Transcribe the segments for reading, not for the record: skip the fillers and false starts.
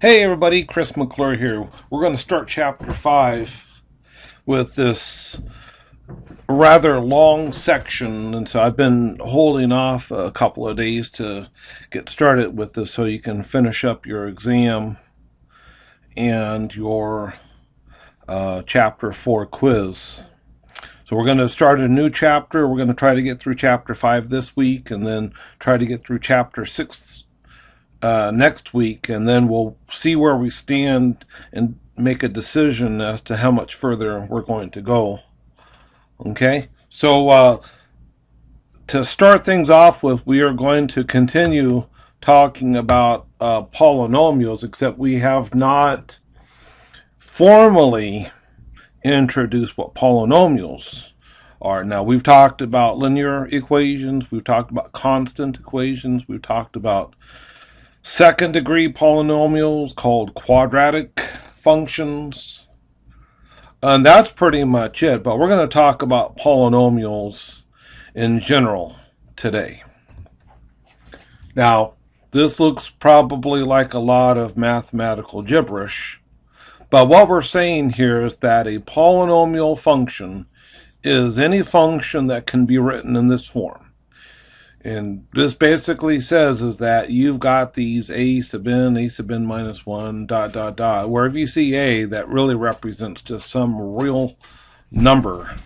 Hey everybody, Chris McClure here. We're going to start chapter 5 with this rather long section, and so I've been holding off a couple of days to get started with this so you can finish up your exam and your chapter 4 quiz. So we're going to start a new chapter. We're going to try to get through chapter 5 this week and then try to get through chapter 6 next week, and then we'll see where we stand and make a decision as to how much further we're going to go. Okay, so to start things off with, we are going to continue talking about polynomials, except we have not formally introduced what polynomials are. Now, we've talked about linear equations, we've talked about constant equations, we've talked about second degree polynomials called quadratic functions, and that's pretty much it. But we're going to talk about polynomials in general today. Now, this looks probably like a lot of mathematical gibberish, but what we're saying here is that a polynomial function is any function that can be written in this form. And this basically says is that you've got these a sub n minus 1, dot, dot, dot. Wherever you see a, that really represents just some real number,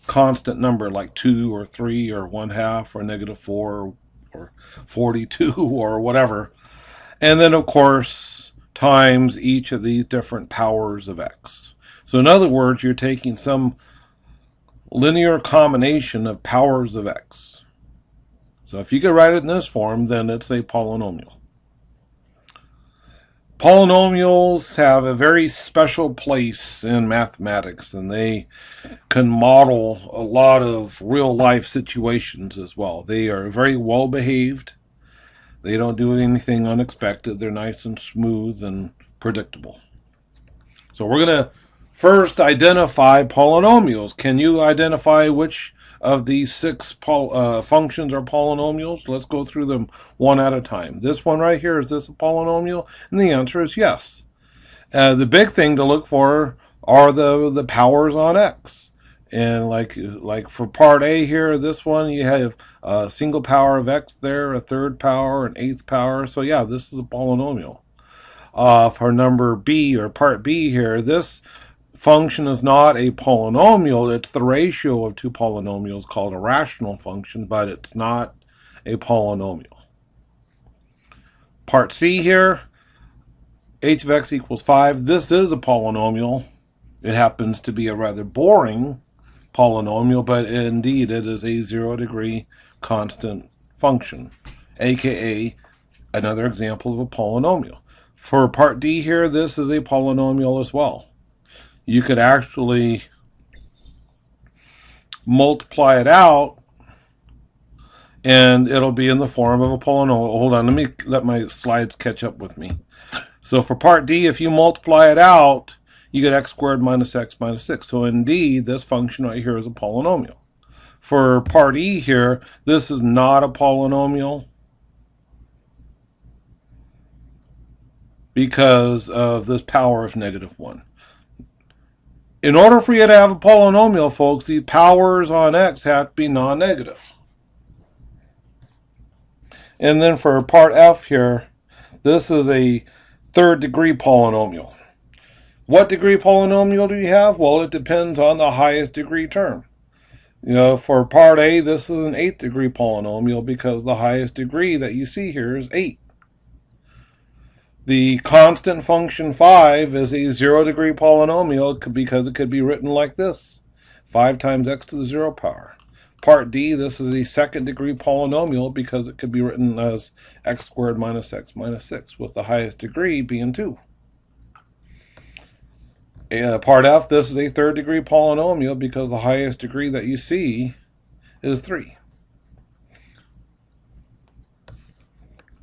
constant number like 2 or 3 or 1/2 or -4 or 42 or whatever. And then, of course, times each of these different powers of x. So in other words, you're taking some linear combination of powers of x. So if you could write it in this form, then it's a polynomial. Polynomials have a very special place in mathematics, and they can model a lot of real-life situations as well. They are very well-behaved. They don't do anything unexpected. They're nice and smooth and predictable. So we're going to first identify polynomials. Can you identify which of these 6 functions are polynomials? Let's go through them one at a time. This one right here, is this a polynomial? And the answer is yes. The big thing to look for are the powers on x. And like for part A here, this one, you have a single power of x there, a third power, an eighth power. So yeah, this is a polynomial. For number B or part B here, this function is not a polynomial. It's the ratio of 2 polynomials called a rational function, but it's not a polynomial. Part C here, h of x equals 5. This is a polynomial. It happens to be a rather boring polynomial, but indeed it is a 0-degree constant function, aka another example of a polynomial. For part D here, this is a polynomial as well. You could actually multiply it out and it'll be in the form of a polynomial. Hold on, let me let my slides catch up with me. So for part D, if you multiply it out, you get x squared minus x minus 6. So indeed, this function right here is a polynomial. For part E here, this is not a polynomial because of this power of -1. In order for you to have a polynomial, folks, the powers on x have to be non-negative. And then for part F here, this is a 3rd degree polynomial. What degree polynomial do you have? Well, it depends on the highest degree term. You know, for part A, this is an 8th degree polynomial because the highest degree that you see here is 8. The constant function 5 is a 0-degree polynomial because it could be written like this: 5 times x to the 0 power. Part D, this is a 2nd degree polynomial because it could be written as x squared minus x minus 6, with the highest degree being 2. Part F, this is a 3rd degree polynomial because the highest degree that you see is 3.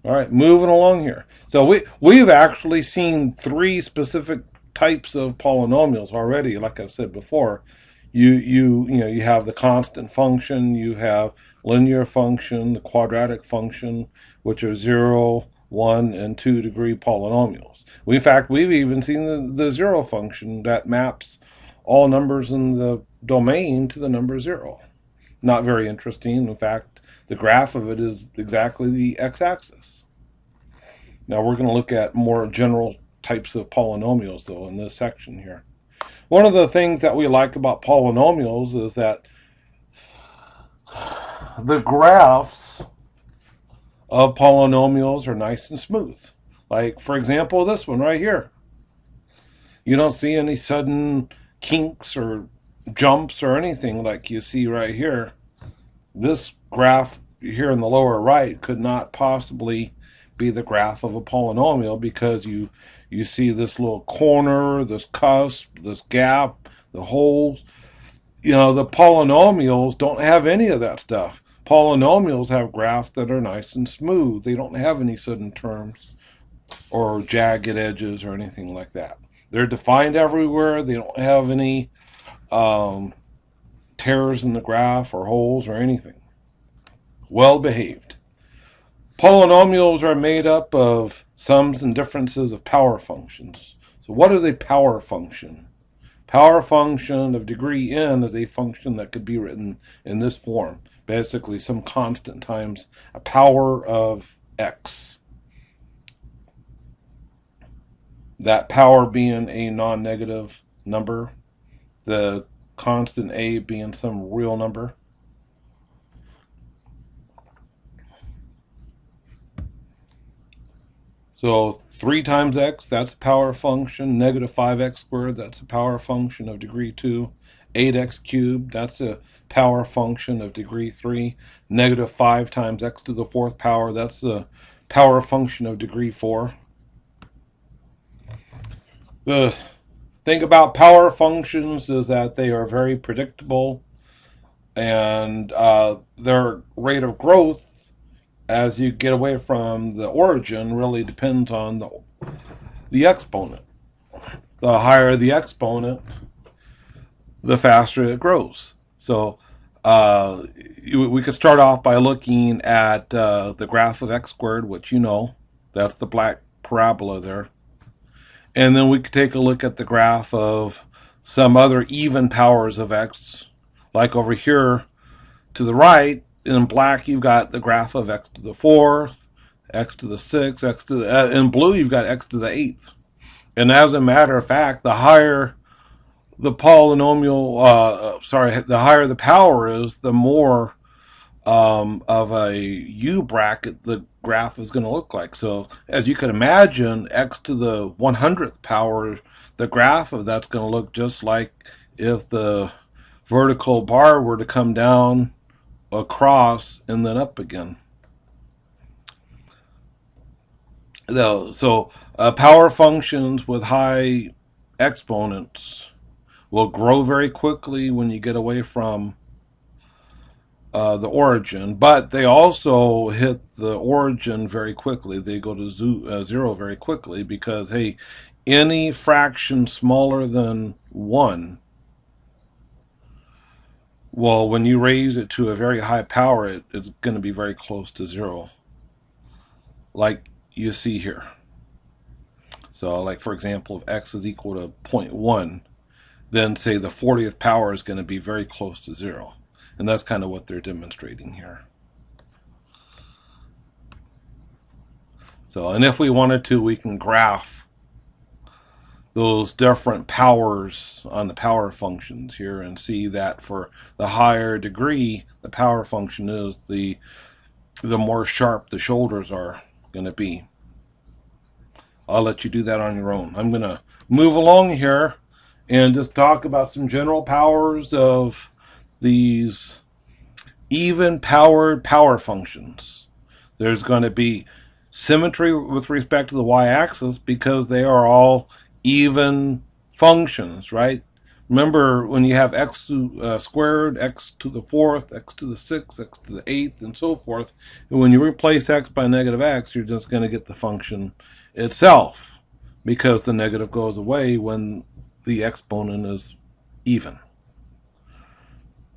All right, moving along here. So we've actually seen 3 specific types of polynomials already. Like I've said before, you have the constant function, you have linear function, the quadratic function, which are 0, 1 and 2 degree polynomials. In fact, we've even seen the zero function that maps all numbers in the domain to the number 0. Not very interesting. In fact, the graph of it is exactly the x-axis. Now we're going to look at more general types of polynomials, though, in this section here. One of the things that we like about polynomials is that the graphs of polynomials are nice and smooth. Like, for example, this one right here. You don't see any sudden kinks or jumps or anything like you see right here. This graph here in the lower right could not possibly be the graph of a polynomial, because you see this little corner, this cusp, this gap, the holes. The polynomials don't have any of that stuff. Polynomials have graphs that are nice and smooth. They don't have any sudden terms or jagged edges or anything like that. They're defined everywhere. They don't have any tears in the graph or holes or anything. Well behaved. Polynomials are made up of sums and differences of power functions. So what is a power function? Power function of degree n is a function that could be written in this form. Basically, some constant times a power of x. That power being a non-negative number, the constant a being some real number. So 3 times x, that's a power function. Negative 5x squared, that's a power function of degree 2. 8x cubed, that's a power function of degree 3. Negative 5 times x to the 4th power, that's the power function of degree 4. The thing about power functions is that they are very predictable, and their rate of growth as you get away from the origin really depends on the exponent. The higher the exponent, the faster it grows. So we could start off by looking at the graph of x squared, which that's the black parabola there. And then we could take a look at the graph of some other even powers of x, like over here to the right. In black, you've got the graph of x to the 4th, x to the 6th, x to the... in blue, you've got x to the 8th. And as a matter of fact, the higher the polynomial, the higher the power is, the more of a U bracket the graph is going to look like. So as you can imagine, x to the 100th power, the graph of that's going to look just like if the vertical bar were to come down across and then up again. So power functions with high exponents will grow very quickly when you get away from the origin, but they also hit the origin very quickly. They go to 0 very quickly, because, hey, any fraction smaller than 1, well, when you raise it to a very high power, it's going to be very close to 0, like you see here. So, like, for example, if x is equal to 0.1, then say the 40th power is going to be very close to 0. And that's kind of what they're demonstrating here. So, and if we wanted to, we can graph those different powers on the power functions here and see that for the higher degree the power function is, the more sharp the shoulders are going to be. I'll let you do that on your own. I'm going to move along here and just talk about some general powers of these even powered power functions. There's going to be symmetry with respect to the y-axis because they are all even functions, right? Remember, when you have x squared, x to the 4th, x to the 6th, x to the 8th, and so forth, and when you replace x by negative x, you're just going to get the function itself, because the negative goes away when the exponent is even.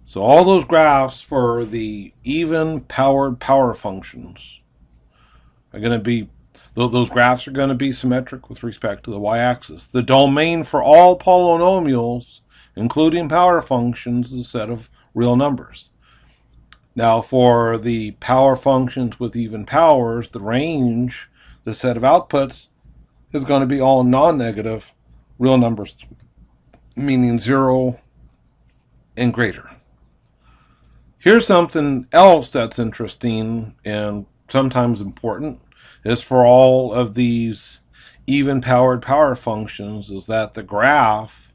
So all those graphs for the even powered power functions are going to be Those graphs are going to be symmetric with respect to the y-axis. The domain for all polynomials, including power functions, is a set of real numbers. Now, for the power functions with even powers, the range, the set of outputs, is going to be all non-negative real numbers, meaning 0 and greater. Here's something else that's interesting and sometimes important. Is for all of these even-powered power functions is that the graph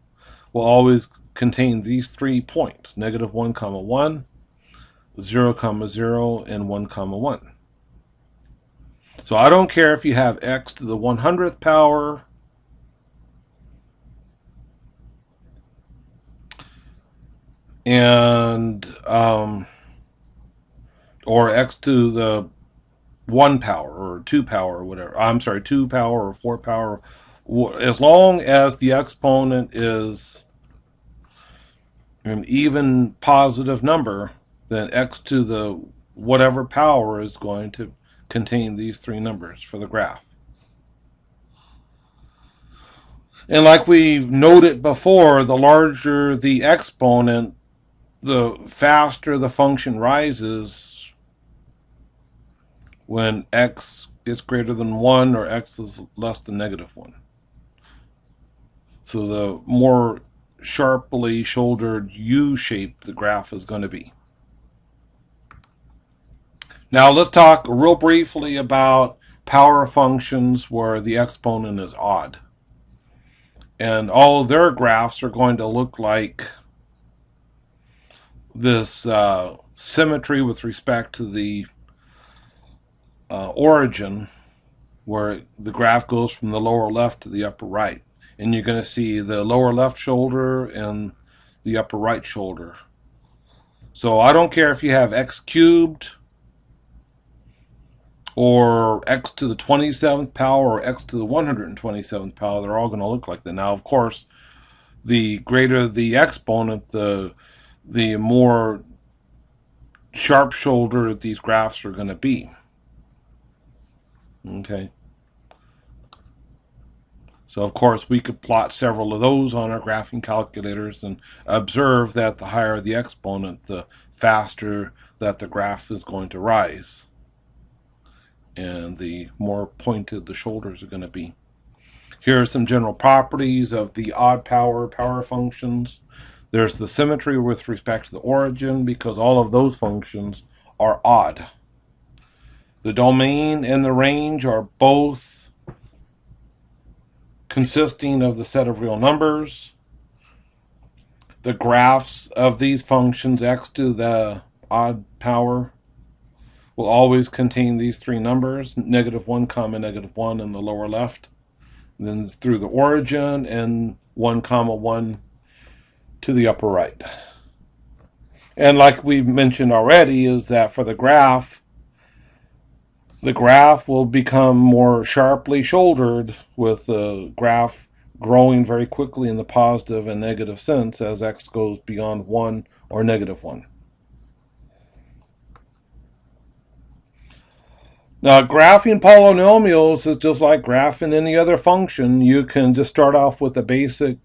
will always contain these 3 points, negative 1, 1, 0, 0, and 1, 1. So I don't care if you have x to the 100th power and or x to the 1 power or 2 power or whatever. I'm sorry, 2 power or 4 power. As long as the exponent is an even positive number, then x to the whatever power is going to contain these 3 numbers for the graph. And like we've noted before, the larger the exponent, the faster the function rises when x is greater than 1 or x is less than negative 1. So the more sharply shouldered U-shaped the graph is going to be. Now let's talk real briefly about power functions where the exponent is odd. And all of their graphs are going to look like this symmetry with respect to the origin, where the graph goes from the lower left to the upper right. And you're going to see the lower left shoulder and the upper right shoulder. So I don't care if you have x cubed or x to the 27th power or x to the 127th power, they're all going to look like that. Now, of course, the greater the exponent, the more sharp-shouldered these graphs are going to be. Okay. So, of course, we could plot several of those on our graphing calculators and observe that the higher the exponent, the faster that the graph is going to rise. And the more pointed the shoulders are going to be. Here are some general properties of the odd power functions. There's the symmetry with respect to the origin, because all of those functions are odd. The domain and the range are both consisting of the set of real numbers. The graphs of these functions, x to the odd power, will always contain these 3 numbers, negative 1, negative 1 in the lower left, and then through the origin, and 1, 1 to the upper right. And like we've mentioned already, is that for the graph will become more sharply shouldered, with the graph growing very quickly in the positive and negative sense as x goes beyond 1 or negative 1. Now, graphing polynomials is just like graphing any other function. You can just start off with a basic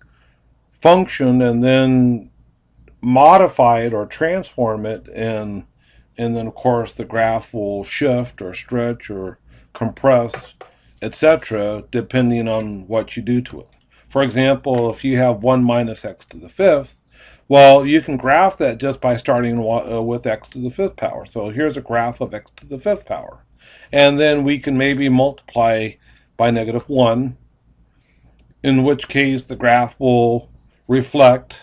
function and then modify it or transform it, and then of course the graph will shift or stretch or compress, etc., depending on what you do to it. For example, if you have 1 minus x to the 5th, well, you can graph that just by starting with x to the 5th power. So here's a graph of x to the 5th power. And then we can maybe multiply by negative 1, in which case the graph will reflect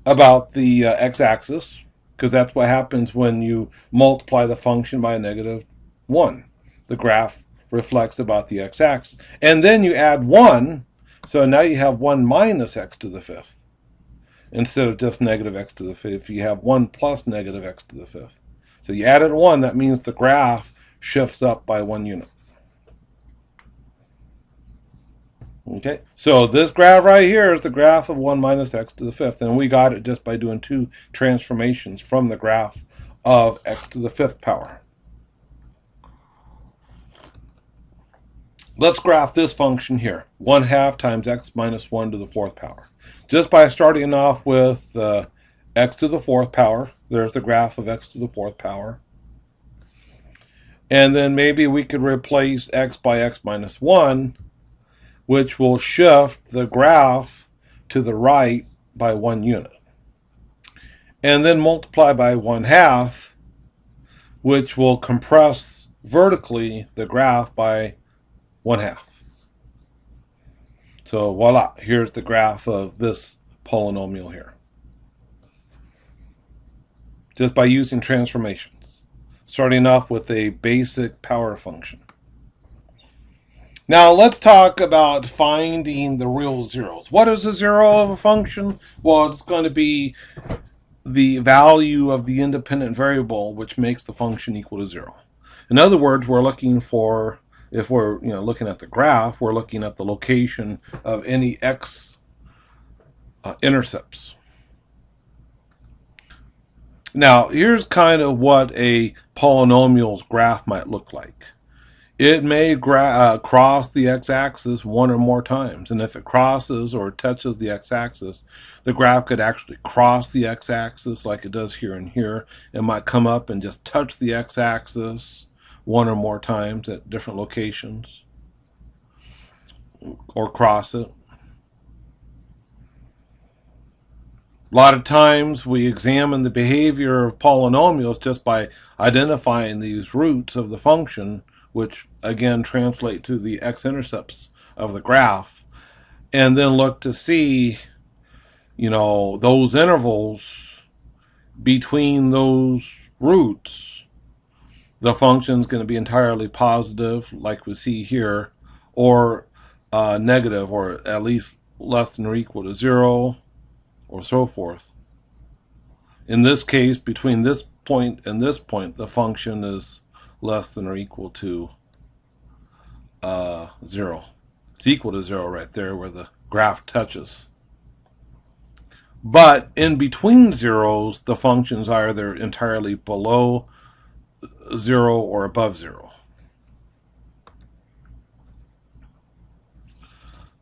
about the x-axis, because that's what happens when you multiply the function by a negative 1. The graph reflects about the x-axis. And then you add 1, so now you have 1 minus x to the 5th. Instead of just negative x to the 5th, you have 1 plus negative x to the 5th. So you added 1, that means the graph shifts up by 1 unit. Okay, so this graph right here is the graph of 1 minus x to the 5th, and we got it just by doing 2 transformations from the graph of x to the 5th power. Let's graph this function here. 1/2 times x minus 1 to the 4th power. Just by starting off with x to the 4th power, there's the graph of x to the 4th power. And then maybe we could replace x by x minus 1, which will shift the graph to the right by 1 unit. And then multiply by 1/2, which will compress vertically the graph by 1/2. So voila, here's the graph of this polynomial here. Just by using transformations, starting off with a basic power function. Now let's talk about finding the real zeros. What is a zero of a function? Well, it's going to be the value of the independent variable which makes the function equal to 0. In other words, we're looking for, if we're looking at the graph, we're looking at the location of any x intercepts. Now, here's kind of what a polynomial's graph might look like. It may cross the x-axis one or more times, and if it crosses or touches the x-axis, the graph could actually cross the x-axis like it does here and here. It might come up and just touch the x-axis one or more times at different locations, or cross it. A lot of times we examine the behavior of polynomials just by identifying these roots of the function, which again translate to the x-intercepts of the graph, and then look to see, those intervals between those roots. The function is going to be entirely positive, like we see here, or negative, or at least less than or equal to 0, or so forth. In this case, between this point and this point, the function is less than or equal to 0. It's equal to 0 right there where the graph touches. But in between zeros, the function's either entirely below 0 or above 0.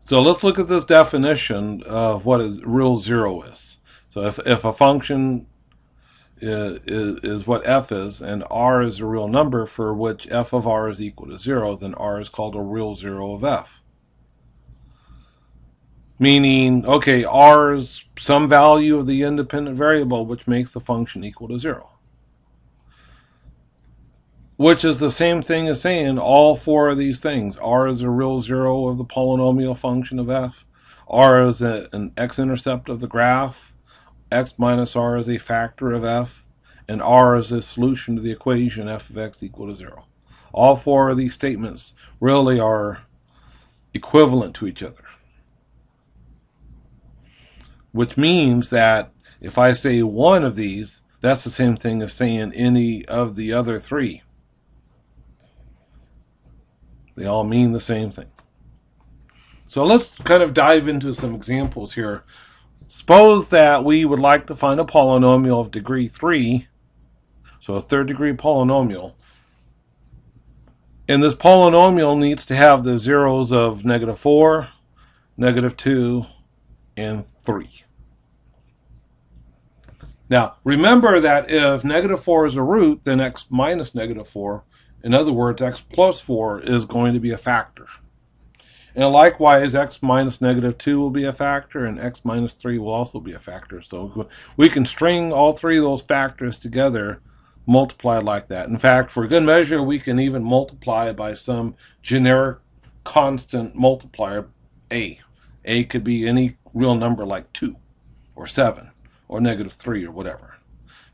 So let's look at this definition of what is real zero is. So if a function is what f is, and r is a real number for which f of r is equal to 0, then r is called a real zero of f. Meaning, okay, r is some value of the independent variable which makes the function equal to 0. Which is the same thing as saying all four of these things. R is a real zero of the polynomial function of f. R is an x-intercept of the graph. X minus r is a factor of f. And r is a solution to the equation f of x equal to 0. All four of these statements really are equivalent to each other. Which means that if I say one of these, that's the same thing as saying any of the other three. They all mean the same thing. So let's kind of dive into some examples here. Suppose that we would like to find a polynomial of degree 3, so a third degree polynomial. And this polynomial needs to have the zeros of -4, -2, and 3. Now, remember that if -4 is a root, then x minus -4, in other words, x plus 4 is going to be a factor. And likewise, x minus -2 will be a factor, and x minus 3 will also be a factor. So we can string all three of those factors together, multiplied like that. In fact, for good measure, we can even multiply by some generic constant multiplier, a. A could be any real number like 2, or 7, or -3, or whatever.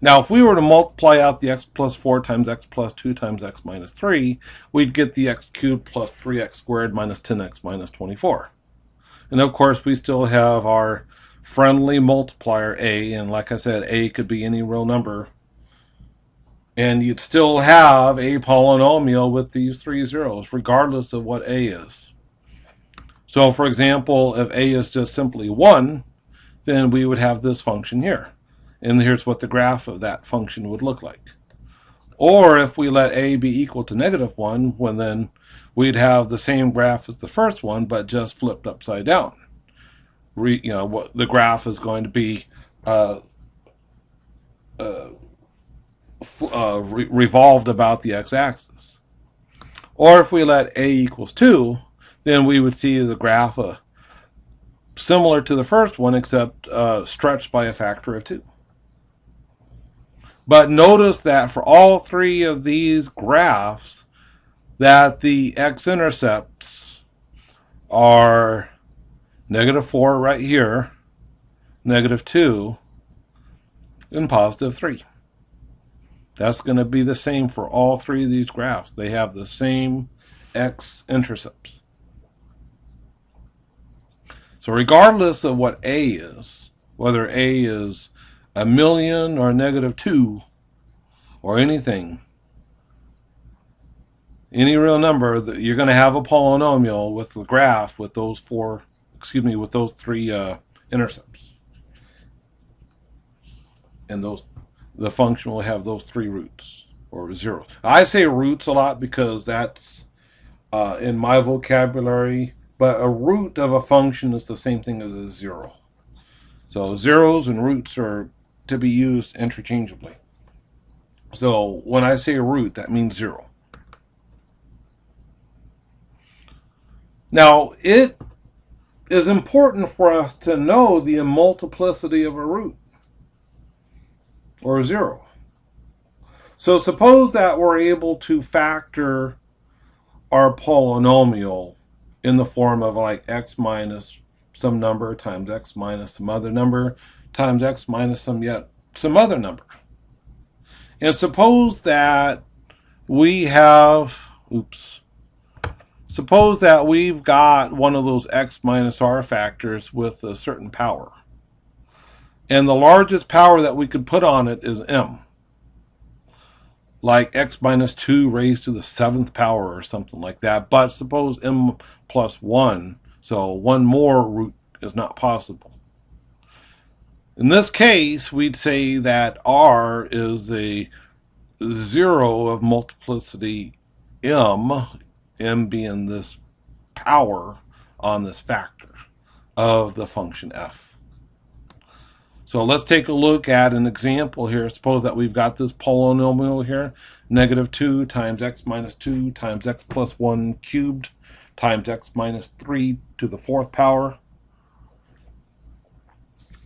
Now, if we were to multiply out the x plus 4 times x plus 2 times x minus 3, we'd get the x cubed plus 3x squared minus 10x minus 24. And of course, we still have our friendly multiplier a, and like I said, a could be any real number. And you'd still have a polynomial with these three zeros, regardless of what a is. So, for example, if a is just simply 1, then we would have this function here. And here's what the graph of that function would look like. Or if we let a be equal to -1, then we'd have the same graph as the first one, but just flipped upside down. What the graph is going to be revolved about the x-axis. Or if we let a equals 2, then we would see the graph similar to the first one, except stretched by a factor of 2. But notice that for all three of these graphs, that the x-intercepts are -4 right here, -2, and +3. That's going to be the same for all three of these graphs. They have the same x-intercepts. So regardless of what a is, whether a is 1,000,000 or -2 or anything, any real number, you're going to have a polynomial with the graph with those three intercepts. And the function will have those three roots or zeros. I say roots a lot because that's in my vocabulary, but a root of a function is the same thing as a zero. So zeros and roots are to be used interchangeably. So when I say a root, that means 0. Now, it is important for us to know the multiplicity of a root, or 0. So suppose that we're able to factor our polynomial in the form of like x minus some number times x minus some other number times x minus some other number. And suppose that we have, suppose that we've got one of those x minus r factors with a certain power. And the largest power that we could put on it is m. Like x minus 2 raised to the 7th power or something like that. But suppose m plus 1, so one more root is not possible. In this case, we'd say that r is a 0 of multiplicity m being this power on this factor of the function f. So let's take a look at an example here. Suppose that we've got this polynomial here, -2 times x minus 2 times x plus 1 cubed times x minus 3 to the 4th power.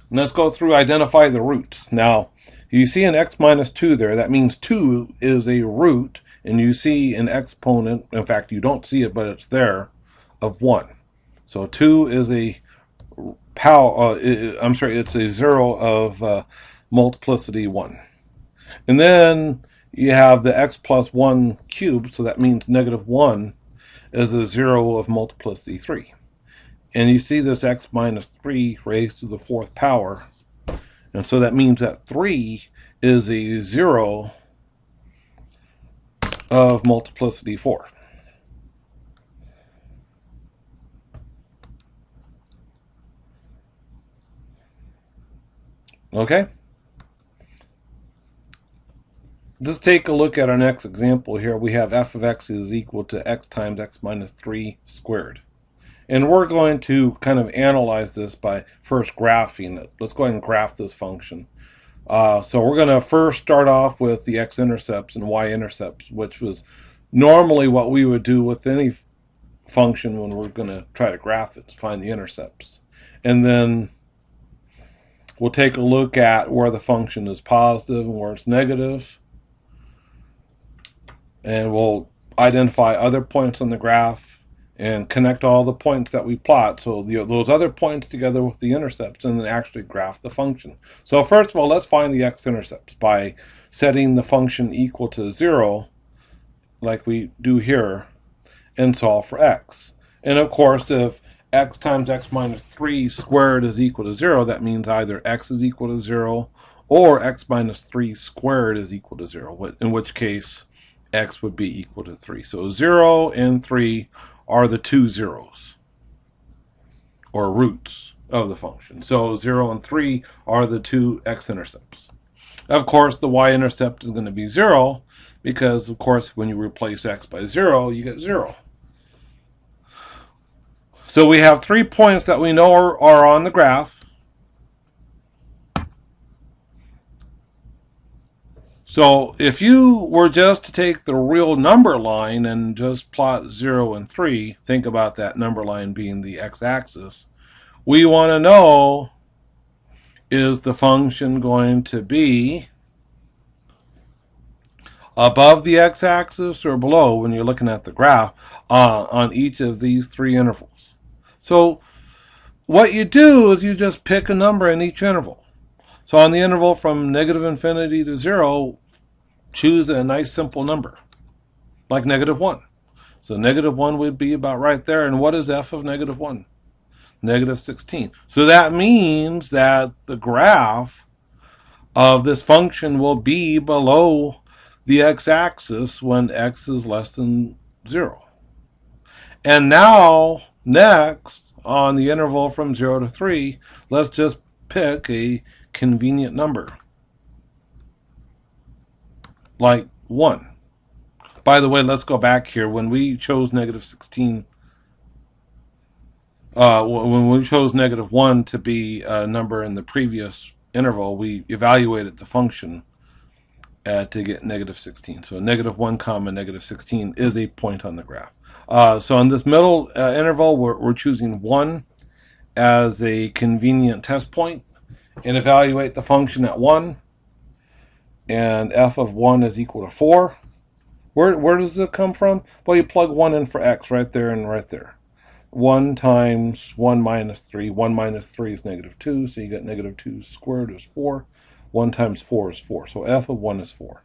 And let's go through, identify the roots. Now, you see an x minus 2 there. That means 2 is a root, and you see an exponent. In fact, you don't see it, but it's there, of 1. So 2 is a power. It's a 0 of multiplicity 1. And then you have the x plus 1 cubed, so that means -1 is a 0 of multiplicity 3. And you see this x minus 3 raised to the 4th power. And so that means that 3 is a 0 of multiplicity 4. Okay? Let's take a look at our next example here. We have f of x is equal to x times x minus 3 squared. And we're going to kind of analyze this by first graphing it. Let's go ahead and graph this function. So we're going to first start off with the x-intercepts and y-intercepts, which was normally what we would do with any function when we're going to try to graph it, to find the intercepts. And then we'll take a look at where the function is positive and where it's negative. And we'll identify other points on the graph and connect all the points that we plot, so those other points together with the intercepts, and then actually graph the function. So first of all, let's find the x-intercepts by setting the function equal to 0, like we do here, and solve for x. And of course, if x times x minus 3 squared is equal to 0, that means either x is equal to 0 or x minus 3 squared is equal to 0, in which case x would be equal to 3. So 0 and 3 are the two zeros, or roots of the function. So 0 and 3 are the two x-intercepts. Of course, the y-intercept is going to be 0, because, of course, when you replace x by 0, you get 0. So we have 3 points that we know are on the graph. So if you were just to take the real number line and just plot 0 and 3, think about that number line being the x-axis. We want to know, is the function going to be above the x-axis or below when you're looking at the graph on each of these 3 intervals? So what you do is you just pick a number in each interval. So on the interval from negative infinity to 0, choose a nice simple number, like negative 1. So negative 1 would be about right there. And what is f of negative 1? Negative 16. So that means that the graph of this function will be below the x-axis when x is less than 0. And now, next, on the interval from 0 to 3, let's just pick a convenient number, like 1. By the way, let's go back here. When we chose negative 16, when we chose negative 1 to be a number in the previous interval, we evaluated the function to get negative 16. So negative 1 comma negative 16 is a point on the graph. So in this middle interval, we're choosing 1 as a convenient test point and evaluate the function at 1. And f of 1 is equal to 4. Where does it come from? Well, you plug 1 in for x right there and right there. 1 times 1 minus 3. 1 minus 3 is negative 2, so you get negative 2 squared is 4. 1 times 4 is 4, so f of 1 is 4.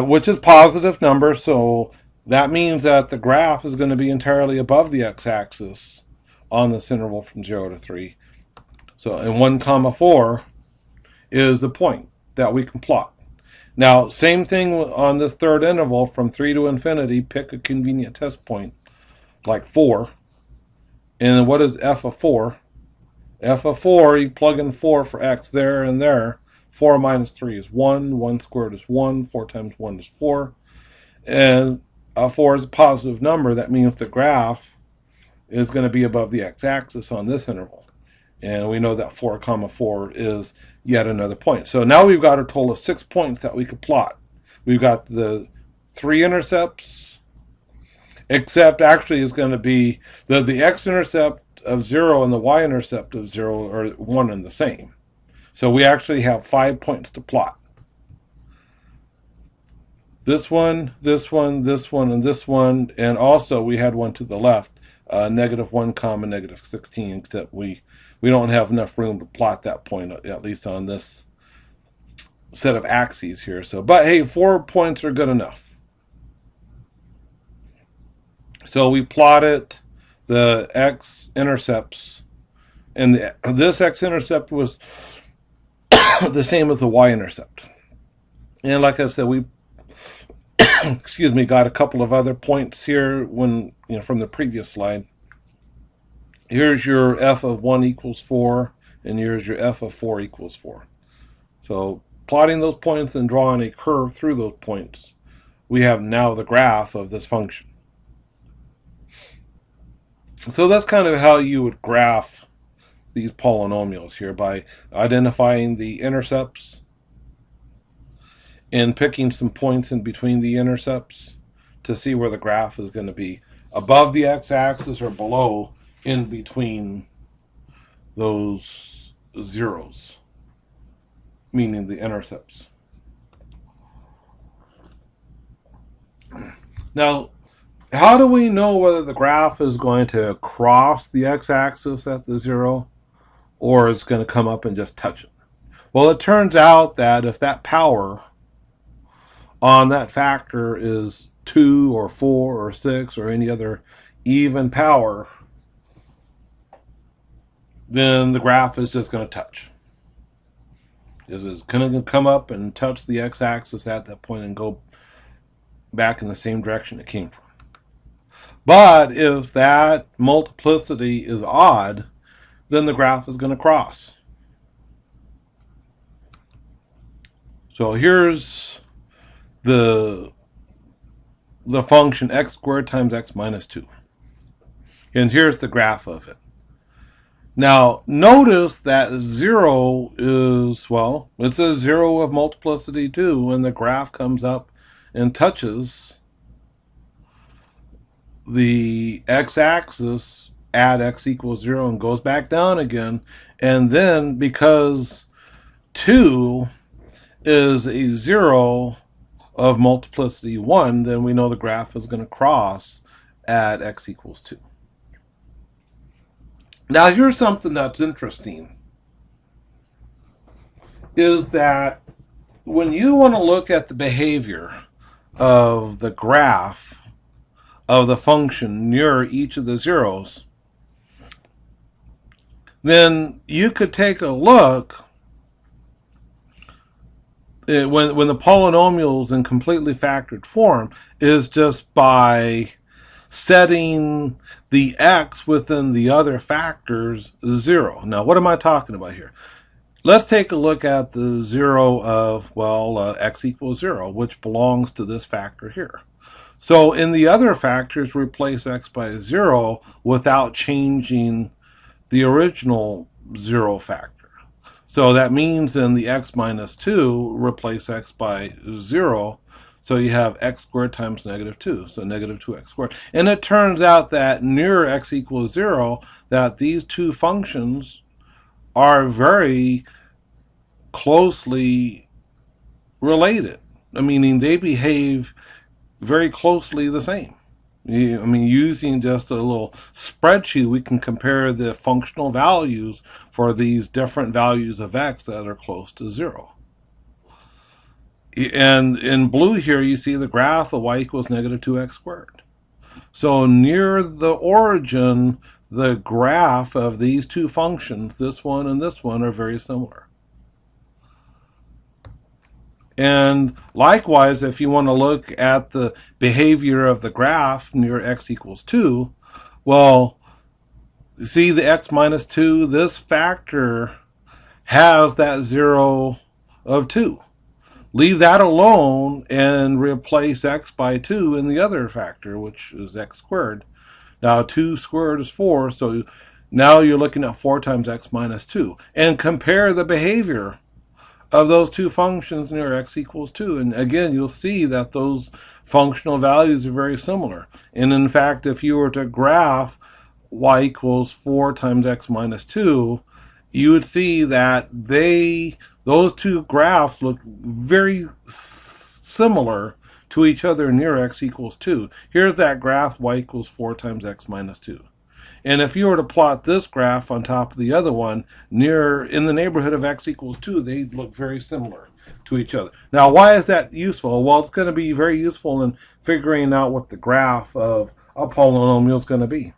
Which is positive number, so that means that the graph is going to be entirely above the x-axis on this interval from 0 to 3. So, and 1 comma 4 is the point that we can plot. Now, same thing on this third interval from 3 to infinity. Pick a convenient test point, like 4. And then what is f of 4? F of 4, you plug in 4 for x there and there. 4 minus 3 is 1. 1 squared is 1. 4 times 1 is 4. And 4 is a positive number. That means the graph is going to be above the x-axis on this interval. And we know that 4 comma 4 is yet another point. So now we've got a total of 6 points that we could plot. We've got the 3 intercepts, except actually is going to be the x-intercept of 0 and the y-intercept of 0 are 1 and the same. So we actually have 5 points to plot. This one, this one, this one, and this one, and also we had one to the left, negative 1 comma negative 16, except we don't have enough room to plot that point, at least on this set of axes here. So, but hey, 4 points are good enough. So we plotted the x-intercepts, and this x-intercept was the same as the y-intercept. And like I said, we excuse me, got a couple of other points here when from the previous slide. Here's your f of 1 equals 4, and here's your f of 4 equals 4. So plotting those points and drawing a curve through those points, we have now the graph of this function. So that's kind of how you would graph these polynomials here, by identifying the intercepts and picking some points in between the intercepts to see where the graph is going to be, above the x-axis or below, in between those zeros, meaning the intercepts. Now, how do we know whether the graph is going to cross the x-axis at the 0 or it's going to come up and just touch it? Well, it turns out that if that power on that factor is 2 or 4 or 6 or any other even power, then the graph is just going to touch. It's going to come up and touch the x-axis at that point and go back in the same direction it came from. But if that multiplicity is odd, then the graph is going to cross. So here's the function x squared times x minus 2. And here's the graph of it. Now, notice that 0 is, well, it's a 0 of multiplicity 2 when the graph comes up and touches the x-axis at x equals 0 and goes back down again. And then because 2 is a 0 of multiplicity 1, then we know the graph is going to cross at x equals 2. Now, here's something that's interesting, is that when you want to look at the behavior of the graph of the function near each of the zeros, then you could take a look when the polynomial is in completely factored form is just by setting the x within the other factors 0. Now, what am I talking about here? Let's take a look at the 0 of, well, x equals 0, which belongs to this factor here. So in the other factors, replace x by 0 without changing the original 0 factor. So that means in the x minus 2, replace x by 0. So you have x squared times negative 2, so negative 2x squared. And it turns out that near x equals 0, that these two functions are very closely related, meaning they behave very closely the same. I mean, using just a little spreadsheet, we can compare the functional values for these different values of x that are close to 0. And in blue here, you see the graph of y equals negative 2x squared. So near the origin, the graph of these two functions, this one and this one, are very similar. And likewise, if you want to look at the behavior of the graph near x equals 2, well, you see the x minus 2, this factor has that 0 of 2. Leave that alone and replace x by 2 in the other factor, which is x squared. Now 2 squared is 4, so now you're looking at 4 times x minus 2. And compare the behavior of those two functions near x equals 2. And again, you'll see that those functional values are very similar. And in fact, if you were to graph y equals 4 times x minus 2, you would see that those two graphs look very similar to each other near x equals 2. Here's that graph, y equals 4 times x minus 2. And if you were to plot this graph on top of the other one, in the neighborhood of x equals 2, they look very similar to each other. Now, why is that useful? Well, it's going to be very useful in figuring out what the graph of a polynomial is going to be.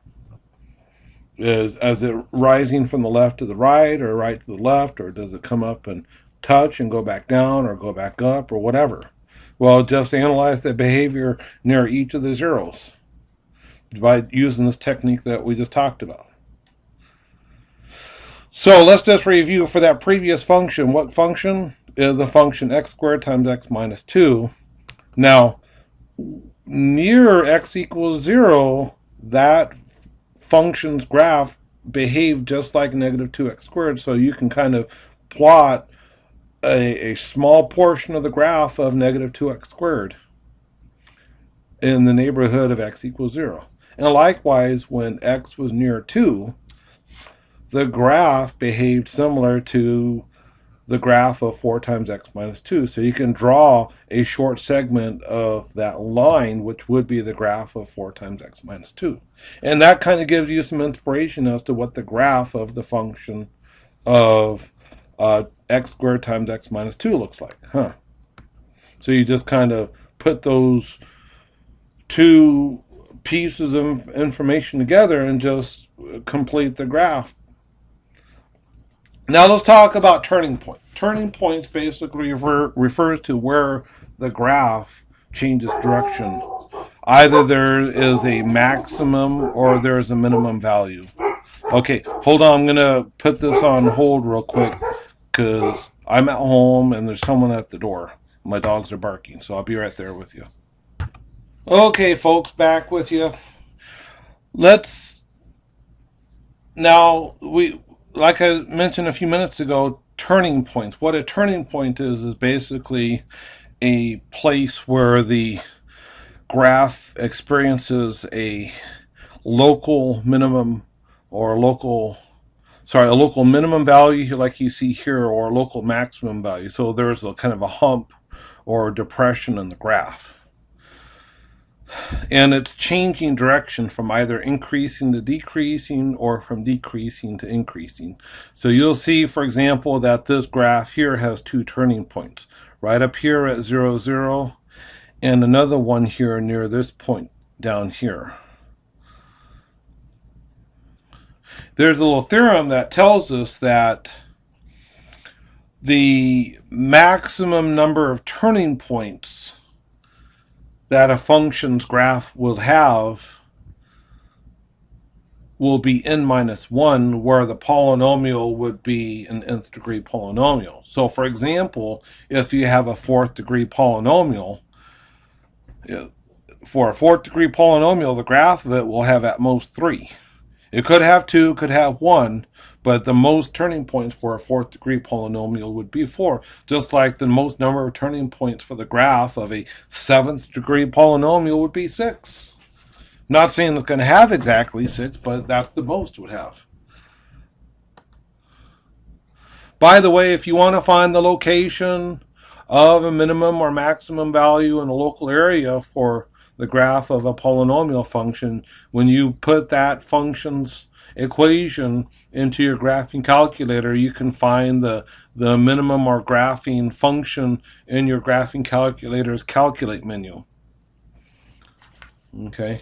Is it rising from the left to the right, or right to the left, or does it come up and touch and go back down, or go back up, or whatever? Well, just analyze the behavior near each of the zeros by using this technique that we just talked about. So let's just review for that previous function. What function? Is the function x squared times x minus 2. Now, near x equals 0, that function's graph behaved just like negative 2x squared, so you can kind of plot a small portion of the graph of negative 2x squared in the neighborhood of x equals 0. And likewise, when x was near 2, the graph behaved similar to the graph of 4 times x minus 2. So you can draw a short segment of that line, which would be the graph of 4 times x minus 2. And that kind of gives you some inspiration as to what the graph of the function of x squared times x minus 2 looks like. So you just kind of put those two pieces of information together and just complete the graph. Now let's talk about turning point. Turning points basically refers to where the graph changes direction. Either there is a maximum or there's a minimum value. Okay, hold on. I'm going to put this on hold real quick because I'm at home and there's someone at the door. My dogs are barking, so I'll be right there with you. Okay, folks, back with you. Let's Now, like I mentioned a few minutes ago, turning points. What a turning point is basically a place where the graph experiences a local minimum or a local minimum value like you see here, or a local maximum value. So there's a kind of a hump or a depression in the graph. And it's changing direction from either increasing to decreasing or from decreasing to increasing. So you'll see, for example, that this graph here has two turning points. Right up here at 0, 0, and another one here near this point down here. There's a little theorem that tells us that the maximum number of turning points that a function's graph will have will be n minus 1, where the polynomial would be an nth degree polynomial. So, for example, if you have a fourth degree polynomial, for a fourth degree polynomial, the graph of it will have at most 3. It could have 2, could have 1, but the most turning points for a fourth degree polynomial would be 4, just like the most number of turning points for the graph of a seventh degree polynomial would be 6. Not saying it's going to have exactly 6, but that's the most it would have. By the way, if you want to find the location of a minimum or maximum value in a local area for the graph of a polynomial function, when you put that function's equation into your graphing calculator, you can find the minimum or graphing function in your graphing calculator's calculate menu. Okay.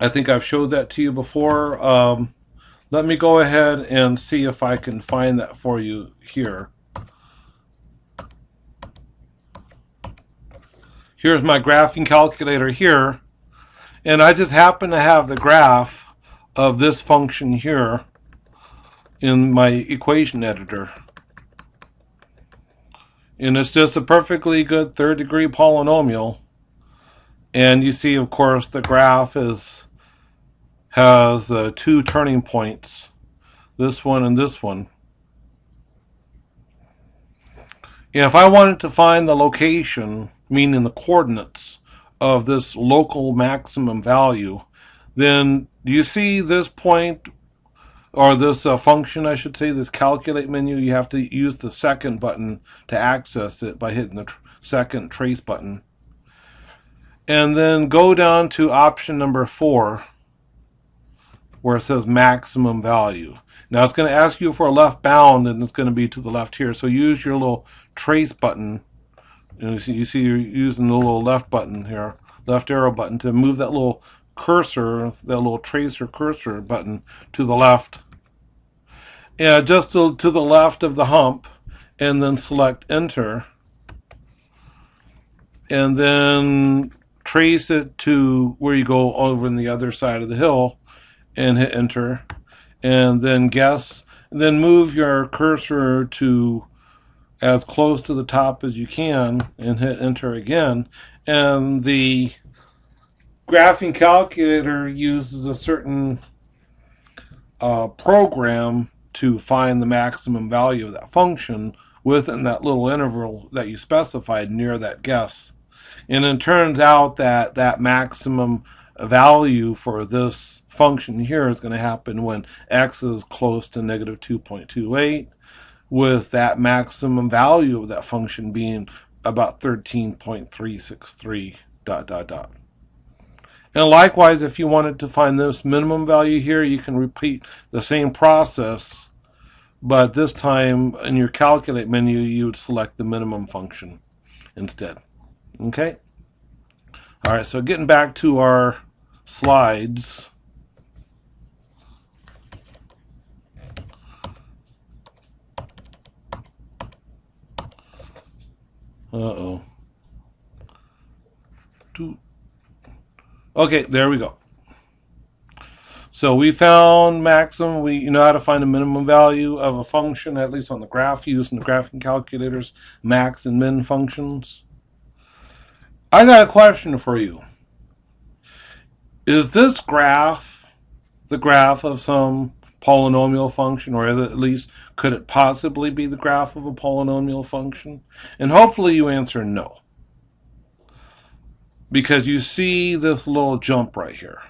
I think I've showed that to you before. Let me go ahead and see if I can find that for you here. Here's my graphing calculator here, and I just happen to have the graph of this function here in my equation editor. And it's just a perfectly good third degree polynomial. And you see, of course, the graph has two turning points, this one and this one. And if I wanted to find the location, meaning the coordinates of this local maximum value, then do you see this point, or this function, I should say, this calculate menu? You have to use the second button to access it by hitting the second trace button. And then go down to option number 4, where it says maximum value. Now it's going to ask you for a left bound, and it's going to be to the left here. So use your little trace button. You see you're using the little left button here, left arrow button, to move that little cursor, that little tracer cursor button to the left. Yeah, just to the left of the hump, and then select enter. And then trace it to where you go over on the other side of the hill and hit enter. And then guess, and then move your cursor to as close to the top as you can and hit enter again. And the graphing calculator uses a certain program to find the maximum value of that function within that little interval that you specified near that guess. And it turns out that that maximum value for this function here is going to happen when x is close to negative 2.28, with that maximum value of that function being about 13.363 ... And likewise, if you wanted to find this minimum value here, you can repeat the same process, but this time in your calculate menu, you would select the minimum function instead. Okay? All right, so getting back to our slides. Uh-oh. Okay, there we go. So we found maximum. We know how to find a minimum value of a function, at least on the graph, using the graphing calculator's max and min functions. I got a question for you. Is this graph the graph of some polynomial function, or at least could it possibly be the graph of a polynomial function? And hopefully you answer no, because you see this little jump right here.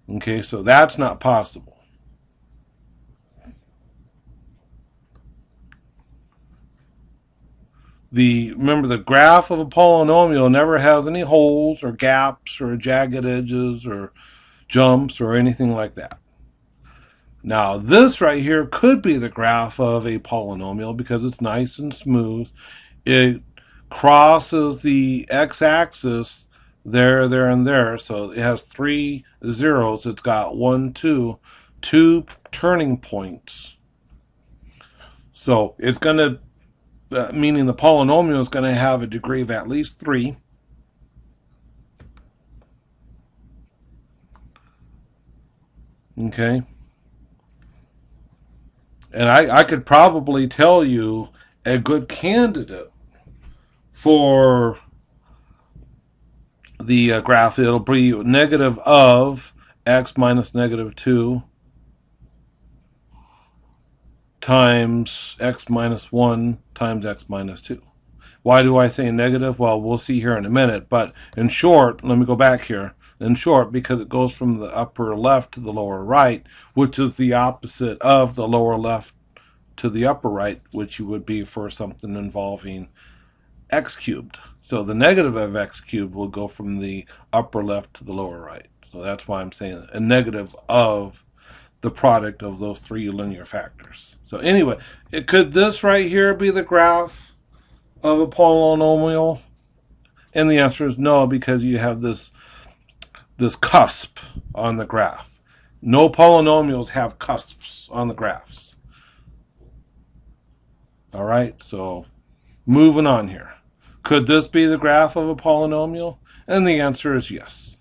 Okay, so that's not possible. Remember, the graph of a polynomial never has any holes or gaps or jagged edges or jumps or anything like that. Now, this right here could be the graph of a polynomial because it's nice and smooth. It crosses the x-axis there, and there. So it has 3 zeros. It's got 1, 2 turning points. So it's going to, meaning the polynomial is going to have a degree of at least 3. Okay. And I could probably tell you a good candidate for the graph. It'll be negative of x minus negative 2 times x minus 1 times x minus 2. Why do I say negative? Well, we'll see here in a minute. But in short, let me go back here. In short, because it goes from the upper left to the lower right, which is the opposite of the lower left to the upper right, which would be for something involving x cubed. So the negative of x cubed will go from the upper left to the lower right. So that's why I'm saying a negative of the product of those 3 linear factors. So anyway, could this right here be the graph of a polynomial? And the answer is no, because you have this cusp on the graph. No polynomials have cusps on the graphs. All right, so moving on here. Could this be the graph of a polynomial? And the answer is yes.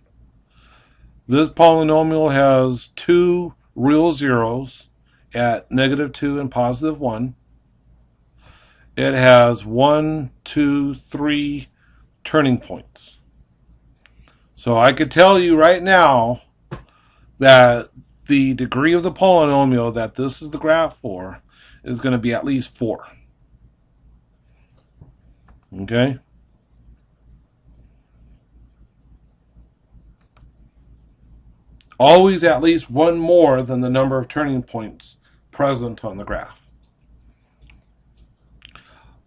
This polynomial has 2 real zeros at negative 2 and positive 1. It has 1, 2, 3 turning points. So I could tell you right now that the degree of the polynomial that this is the graph for is going to be at least 4. Okay? Always at least one more than the number of turning points present on the graph.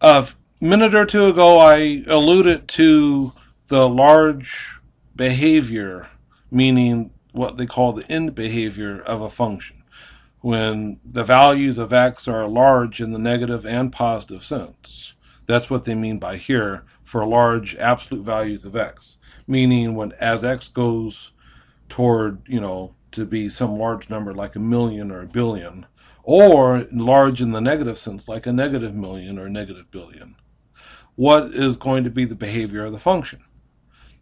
A minute or two ago, I alluded to the large behavior, meaning what they call the end behavior of a function, when the values of x are large in the negative and positive sense. That's what they mean by here for large absolute values of x, meaning when as x goes toward, to be some large number like 1,000,000 or 1,000,000,000, or large in the negative sense like a negative 1,000,000 or a negative 1,000,000,000. What is going to be the behavior of the function?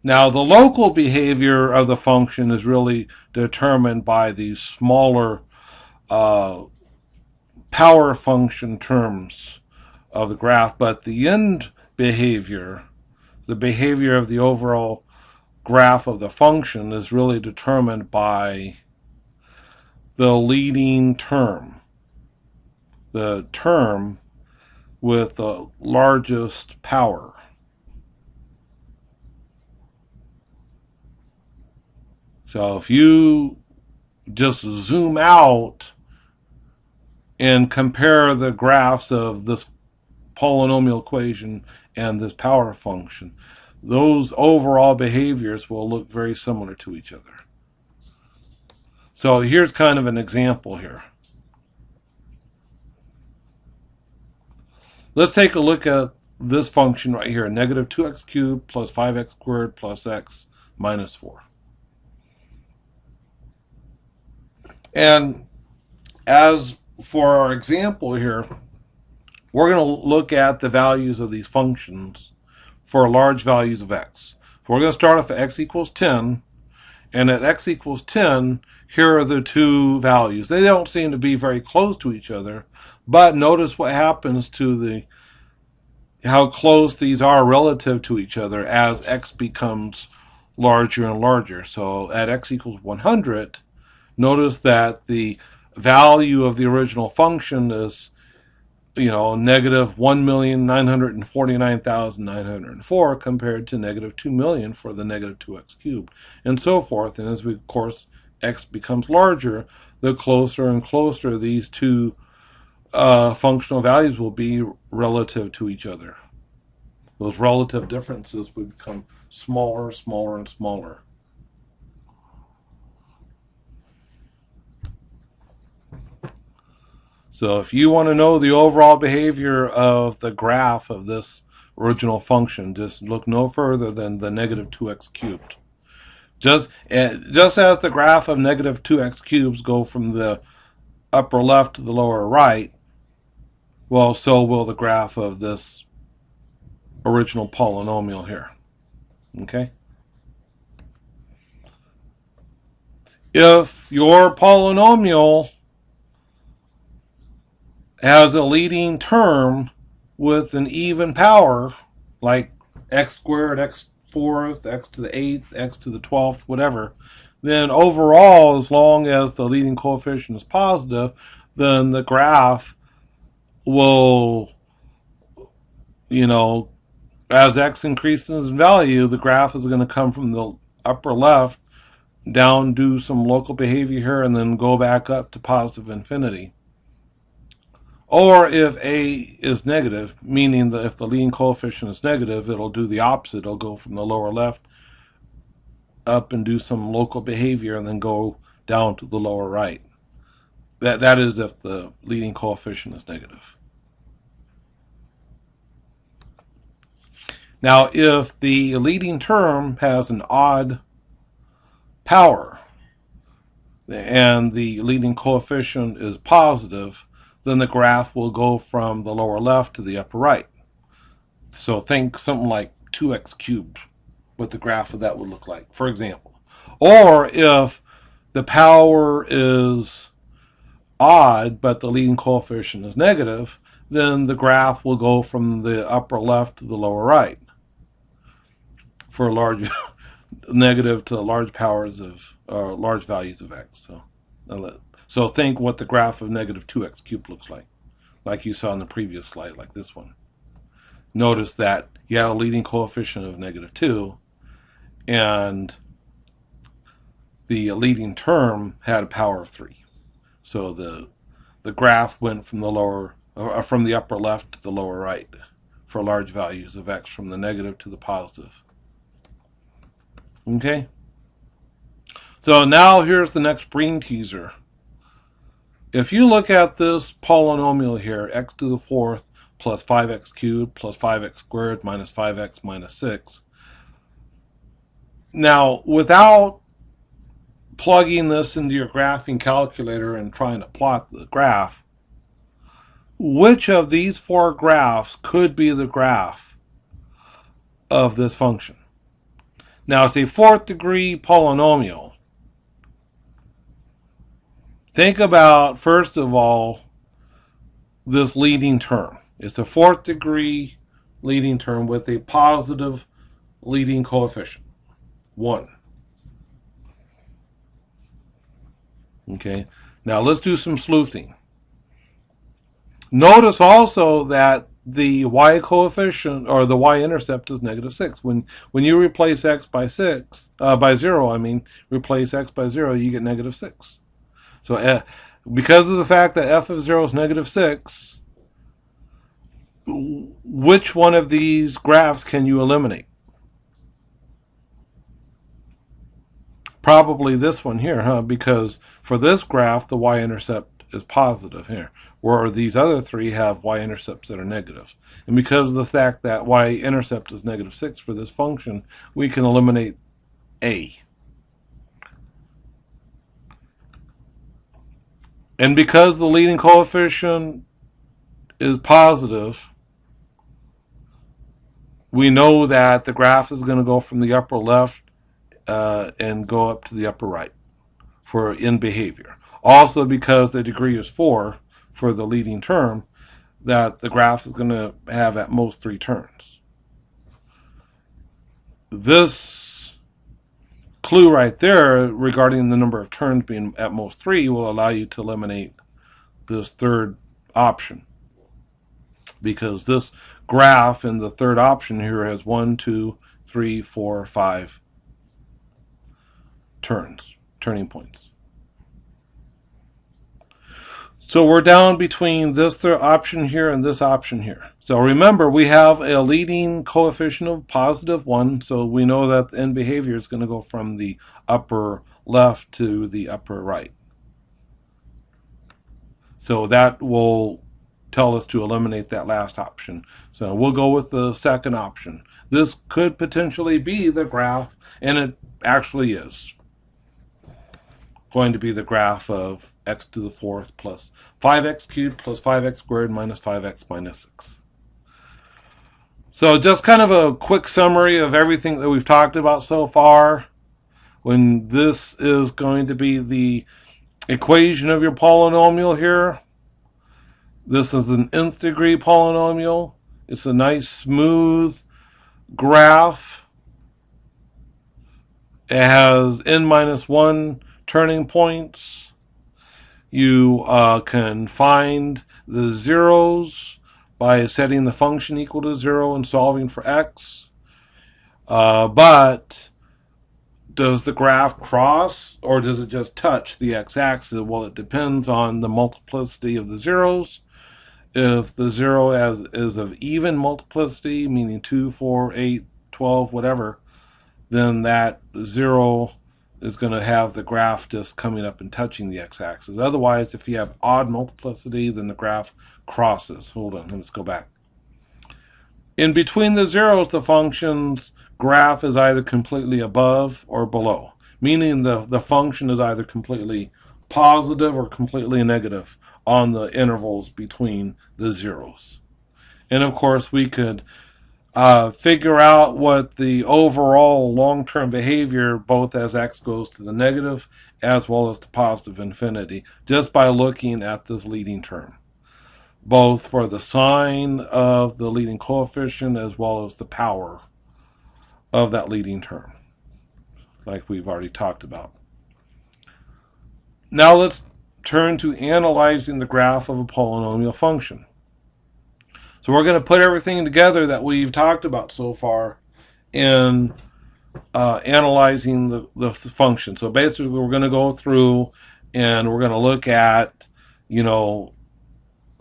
Now, the local behavior of the function is really determined by these smaller power function terms of the graph, but the end behavior, the behavior of the overall graph of the function, is really determined by the leading term, the term with the largest power. So if you just zoom out and compare the graphs of this polynomial equation and this power function, those overall behaviors will look very similar to each other. So here's kind of an example here. Let's take a look at this function right here, negative 2x cubed plus 5x squared plus x minus 4. And as for our example here, we're going to look at the values of these functions for large values of x. So we're going to start off at x equals 10, and at x equals 10, here are the 2 values. They don't seem to be very close to each other, but notice what happens to how close these are relative to each other as x becomes larger and larger. So at x equals 100, notice that the value of the original function is, negative 1,949,904 compared to negative 2 million for the negative 2x cubed, and so forth. And as we, of course, x becomes larger, the closer and closer these two functional values will be relative to each other. Those relative differences would become smaller, smaller, and smaller. So if you want to know the overall behavior of the graph of this original function, just look no further than the negative 2x cubed. Just as the graph of negative 2x cubes go from the upper left to the lower right, well, so will the graph of this original polynomial here. Okay? If your polynomial has a leading term with an even power, like x squared, x fourth, x to the 8th, x to the 12th, whatever, then overall, as long as the leading coefficient is positive, then the graph will, as x increases in value, the graph is going to come from the upper left down, do some local behavior here, and then go back up to positive infinity. Or if a is negative, meaning that if the leading coefficient is negative, it'll do the opposite. It'll go from the lower left up and do some local behavior and then go down to the lower right. That is if the leading coefficient is negative. Now, if the leading term has an odd power and the leading coefficient is positive, then the graph will go from the lower left to the upper right. So think something like 2x cubed, what the graph of that would look like, for example. Or if the power is odd, but the leading coefficient is negative, then the graph will go from the upper left to the lower right for large negative to large powers of large values of x. So think what the graph of negative 2x cubed looks like you saw in the previous slide, like this one. Notice that you have a leading coefficient of negative 2, and the leading term had a power of 3. So the graph went from the upper left to the lower right for large values of x, from the negative to the positive. Okay? So now here's the next brain teaser. If you look at this polynomial here, x to the 4th plus 5x cubed plus 5x squared minus 5x minus 6. Now, without plugging this into your graphing calculator and trying to plot the graph, which of these four graphs could be the graph of this function? Now, it's a 4th degree polynomial. Think about, first of all, this leading term. It's a 4th degree leading term with a positive leading coefficient, 1. Okay, now let's do some sleuthing. Notice also that the y coefficient, or the y-intercept, is negative 6. When you replace x by 0, replace x by 0, you get negative 6. So because of the fact that f of 0 is negative 6, which one of these graphs can you eliminate? Probably this one here, because for this graph, the y-intercept is positive here, where these other three have y-intercepts that are negative. And because of the fact that y-intercept is negative 6 for this function, we can eliminate a. And because the leading coefficient is positive, we know that the graph is going to go from the upper left and go up to the upper right in behavior. Also, because the degree is 4 for the leading term, that the graph is going to have at most 3 turns. This clue right there regarding the number of turns being at most 3 will allow you to eliminate this third option, because this graph in the third option here has 1, 2, 3, 4, 5 turning points. So we're down between this third option here and this option here. So remember, we have a leading coefficient of positive 1, so we know that the end behavior is going to go from the upper left to the upper right. So that will tell us to eliminate that last option. So we'll go with the second option. This could potentially be the graph, and it actually is going to be the graph of x to the fourth plus 5x cubed plus 5x squared minus 5x minus 6. So just kind of a quick summary of everything that we've talked about so far. When this is going to be the equation of your polynomial here, this is an nth degree polynomial. It's a nice smooth graph. It has n minus 1 turning points. You can find the zeros by setting the function equal to 0 and solving for x. But does the graph cross, or does it just touch the x-axis? Well, it depends on the multiplicity of the zeros. If the 0 is of even multiplicity, meaning 2, 4, 8, 12, whatever, then that 0 is going to have the graph just coming up and touching the x-axis. Otherwise, if you have odd multiplicity, then the graph crosses. Hold on, let's go back. In between the zeros, the function's graph is either completely above or below, meaning the function is either completely positive or completely negative on the intervals between the zeros. And of course, we could figure out what the overall long-term behavior, both as x goes to the negative as well as to positive infinity, just by looking at this leading term, both for the sign of the leading coefficient as well as the power of that leading term, like we've already talked about. Now let's turn to analyzing the graph of a polynomial function. So we're going to put everything together that we've talked about so far in analyzing the function. So basically, we're going to go through and we're going to look at,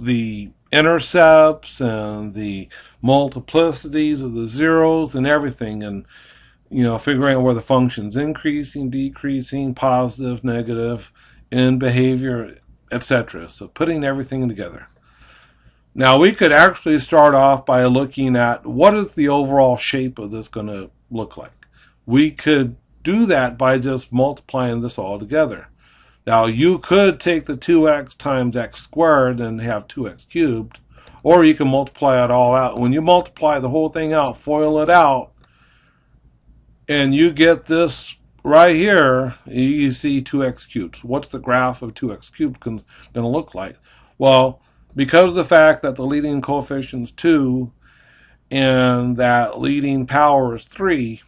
the intercepts and the multiplicities of the zeros and everything, and figuring out where the function's increasing, decreasing, positive, negative, in behavior, etc. So putting everything together. Now we could actually start off by looking at what is the overall shape of this going to look like. We could do that by just multiplying this all together. Now you could take the 2x times x squared and have 2x cubed, or you can multiply it all out. When you multiply the whole thing out, FOIL it out, and you get this right here, you see 2x cubed. So what's the graph of 2x cubed going to look like? Well, because of the fact that the leading coefficient is 2 and that leading power is 3,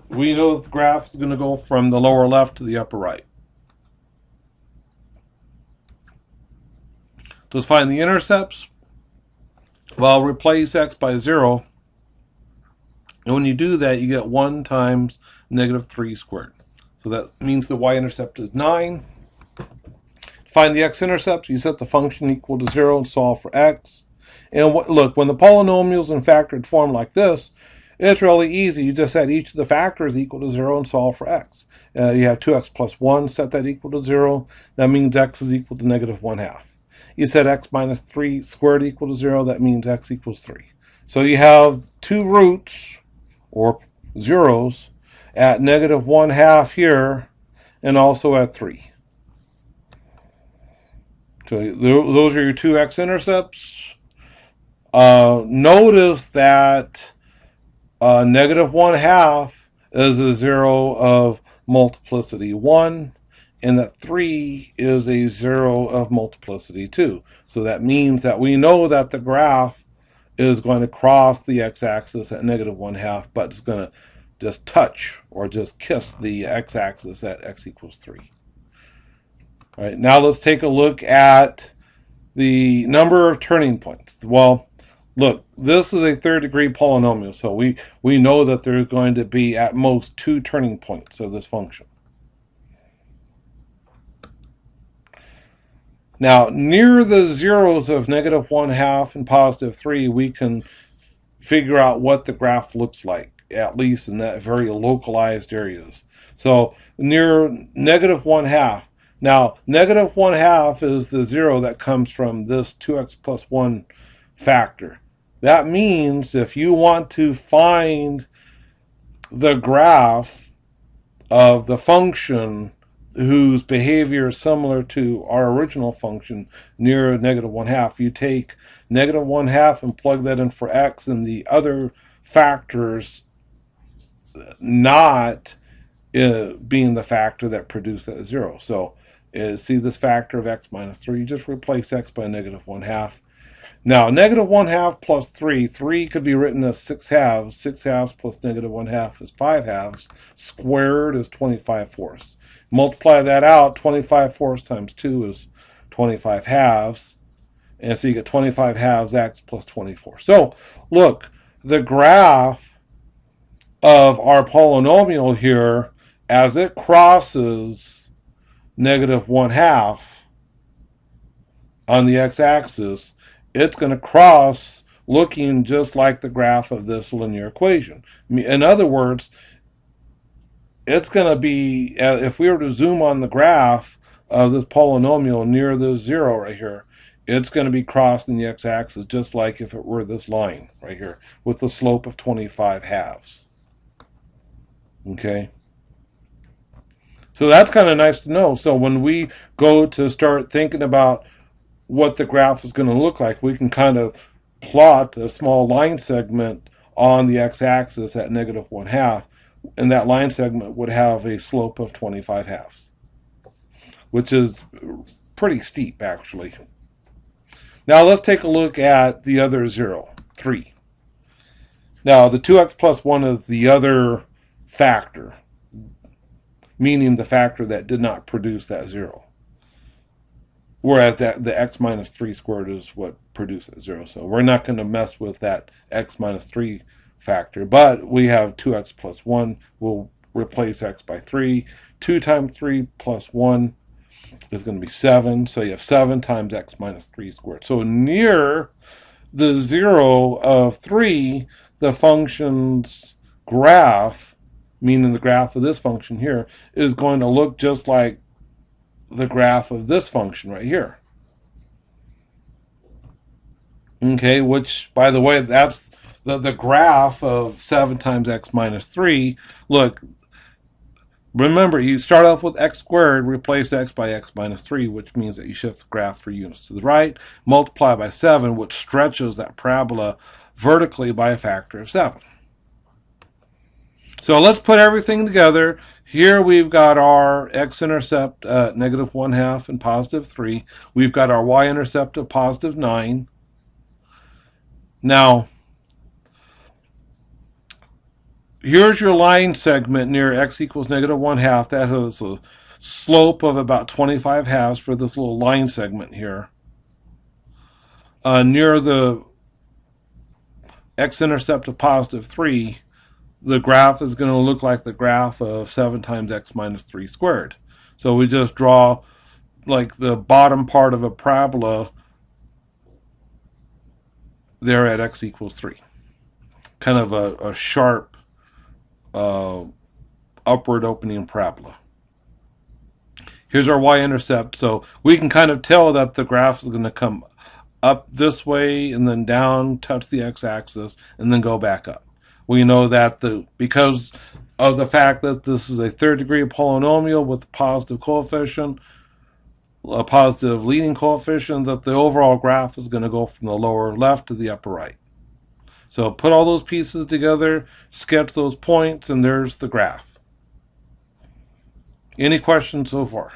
we know that the graph is going to go from the lower left to the upper right. Let's find the intercepts. Well, replace x by 0. And when you do that, you get 1 times negative 3 squared. So that means the y-intercept is 9. Find the x-intercept, you set the function equal to 0 and solve for x. And look, when the polynomials in factored form like this, it's really easy. You just set each of the factors equal to 0 and solve for x. You have 2x plus 1, set that equal to 0. That means x is equal to negative 1/2. You set x minus 3 squared equal to 0. That means x equals 3. So you have 2 roots, or zeros, at negative 1/2 here, and also at 3. So those are your 2 x-intercepts. Notice that negative 1/2 is a 0 of multiplicity 1, and that 3 is a zero of multiplicity 2. So that means that we know that the graph is going to cross the x-axis at -1/2, but it's going to just touch or just kiss the x-axis at x equals 3. All right, now let's take a look at the number of turning points. Well, look, this is a third-degree polynomial, so we know that there's going to be at most 2 turning points of this function. Now, near the zeros of -1/2 and +3, we can figure out what the graph looks like, at least in that very localized areas. So near -1/2. Now, -1/2 is the zero that comes from this 2x plus 1 factor. That means if you want to find the graph of the function whose behavior is similar to our original function near -1/2, you take -1/2 and plug that in for x, and the other factors not being the factor that produced that zero. So see this factor of x minus 3, you just replace x by -1/2. Now, -1/2 plus 3, 3 could be written as 6 halves. 6 halves plus -1/2 is 5 halves. Squared is 25/4. Multiply that out, 25/4 times 2 is 25 halves. And so you get 25 halves x plus 24. So, look, the graph of our polynomial here, as it crosses -1/2 on the x-axis, it's going to cross looking just like the graph of this linear equation. In other words, it's going to be, if we were to zoom on the graph of this polynomial near this zero right here, it's going to be crossing the x-axis just like if it were this line right here with the slope of 25 halves. Okay? So that's kind of nice to know. So when we go to start thinking about what the graph is going to look like, we can kind of plot a small line segment on the x-axis at -1/2, and that line segment would have a slope of 25 halves, which is pretty steep, actually. Now let's take a look at the other zero, 3. Now the 2x plus 1 is the other factor, meaning the factor that did not produce that zero. Whereas the x minus 3 squared is what produces 0. So we're not going to mess with that x minus 3 factor. But we have 2x plus 1. We'll replace x by 3. 2 times 3 plus 1 is going to be 7. So you have 7 times x minus 3 squared. So near the 0 of 3, the function's graph, meaning the graph of this function here, is going to look just like the graph of this function right here. Okay, which, by the way, that's the graph of 7 times x minus 3. Look, remember, you start off with x squared, replace x by x minus 3, which means that you shift the graph 3 units to the right, multiply by 7, which stretches that parabola vertically by a factor of 7. So let's put everything together. Here we've got our x-intercept at -1/2 and +3. We've got our y-intercept of +9. Now, here's your line segment near x equals -1/2. That has a slope of about 25 halves for this little line segment here. Near the x-intercept of +3, the graph is going to look like the graph of 7 times x minus 3 squared. So we just draw like the bottom part of a parabola there at x equals 3. Kind of a sharp upward opening parabola. Here's our y-intercept. So we can kind of tell that the graph is going to come up this way and then down, touch the x-axis, and then go back up. We know that because of the fact that this is a third-degree polynomial with a positive coefficient, a positive leading coefficient, that the overall graph is going to go from the lower left to the upper right. So put all those pieces together, sketch those points, and there's the graph. Any questions so far?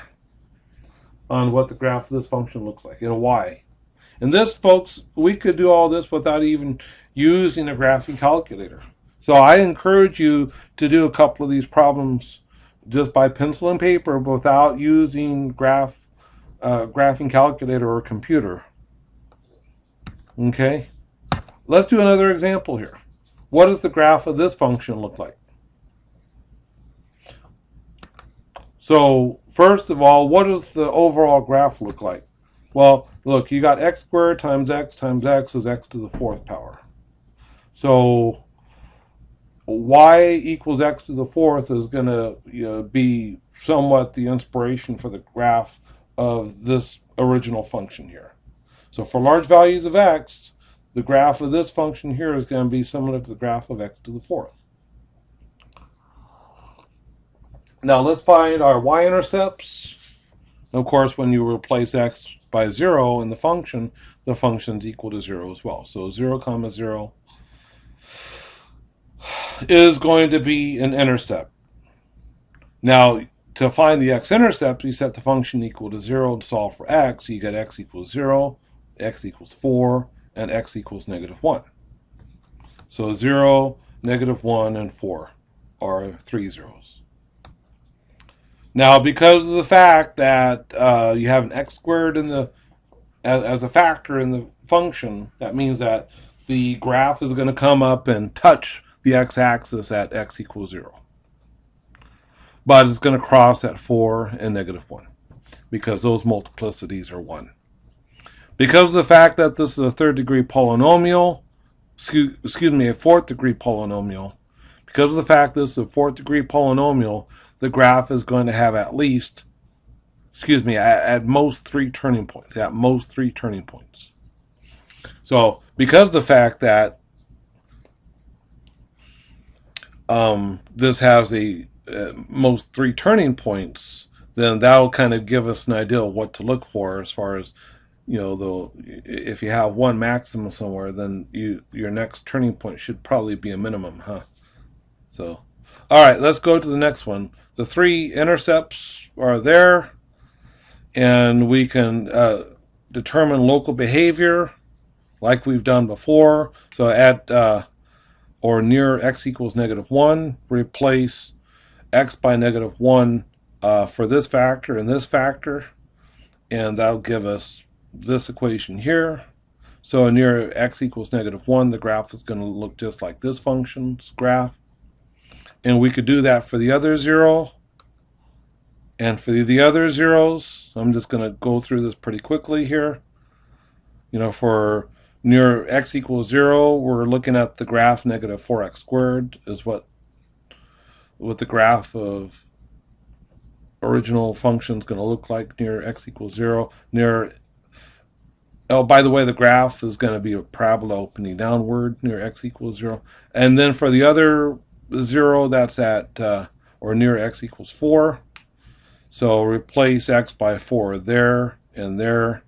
on what the graph of this function looks like and why. And this, folks, we could do all this without even using a graphing calculator. So I encourage you to do a couple of these problems just by pencil and paper without using graphing calculator or computer. Okay, let's do another example here. What does the graph of this function look like? So first of all, what does the overall graph look like? Well, look, you got x squared times x is x to the fourth power. So y equals x to the fourth is going to be somewhat the inspiration for the graph of this original function here. So for large values of x, the graph of this function here is going to be similar to the graph of x to the fourth. Now let's find our y-intercepts. Of course, when you replace x by 0 in the function is equal to 0 as well. So 0, 0 is going to be an intercept. Now, to find the x-intercept, you set the function equal to 0 to solve for x. You get x equals 0, x equals 4, and x equals -1. So 0, -1, and 4 are 3 zeros. Now, because of the fact that you have an x squared in the as a factor in the function, that means that the graph is going to come up and touch the x-axis at x equals 0. But it's going to cross at 4 and -1 because those multiplicities are 1. Because of the fact that this is a third degree polynomial, a fourth degree polynomial, because of the fact this is a fourth degree polynomial, the graph is going to have at most 3 turning points. At most 3 turning points. So, because of the fact that this has most 3 turning points, then that'll kind of give us an idea of what to look for as far as, if you have one maximum somewhere, then your next turning point should probably be a minimum, huh? So, all right, let's go to the next one. The 3 intercepts are there, and we can determine local behavior like we've done before. So at or near x equals -1, replace x by -1 for this factor and this factor, and that'll give us this equation here. So near x equals -1, the graph is going to look just like this function's graph. And we could do that for the other 0. And for the other zeros, I'm just going to go through this pretty quickly here. For near x equals 0, we're looking at the graph -4x squared is what the graph of original function is going to look like near x equals 0. By the way, the graph is going to be a parabola opening downward near x equals 0. And then for the other 0, that's at or near x equals 4. So replace x by 4 there and there.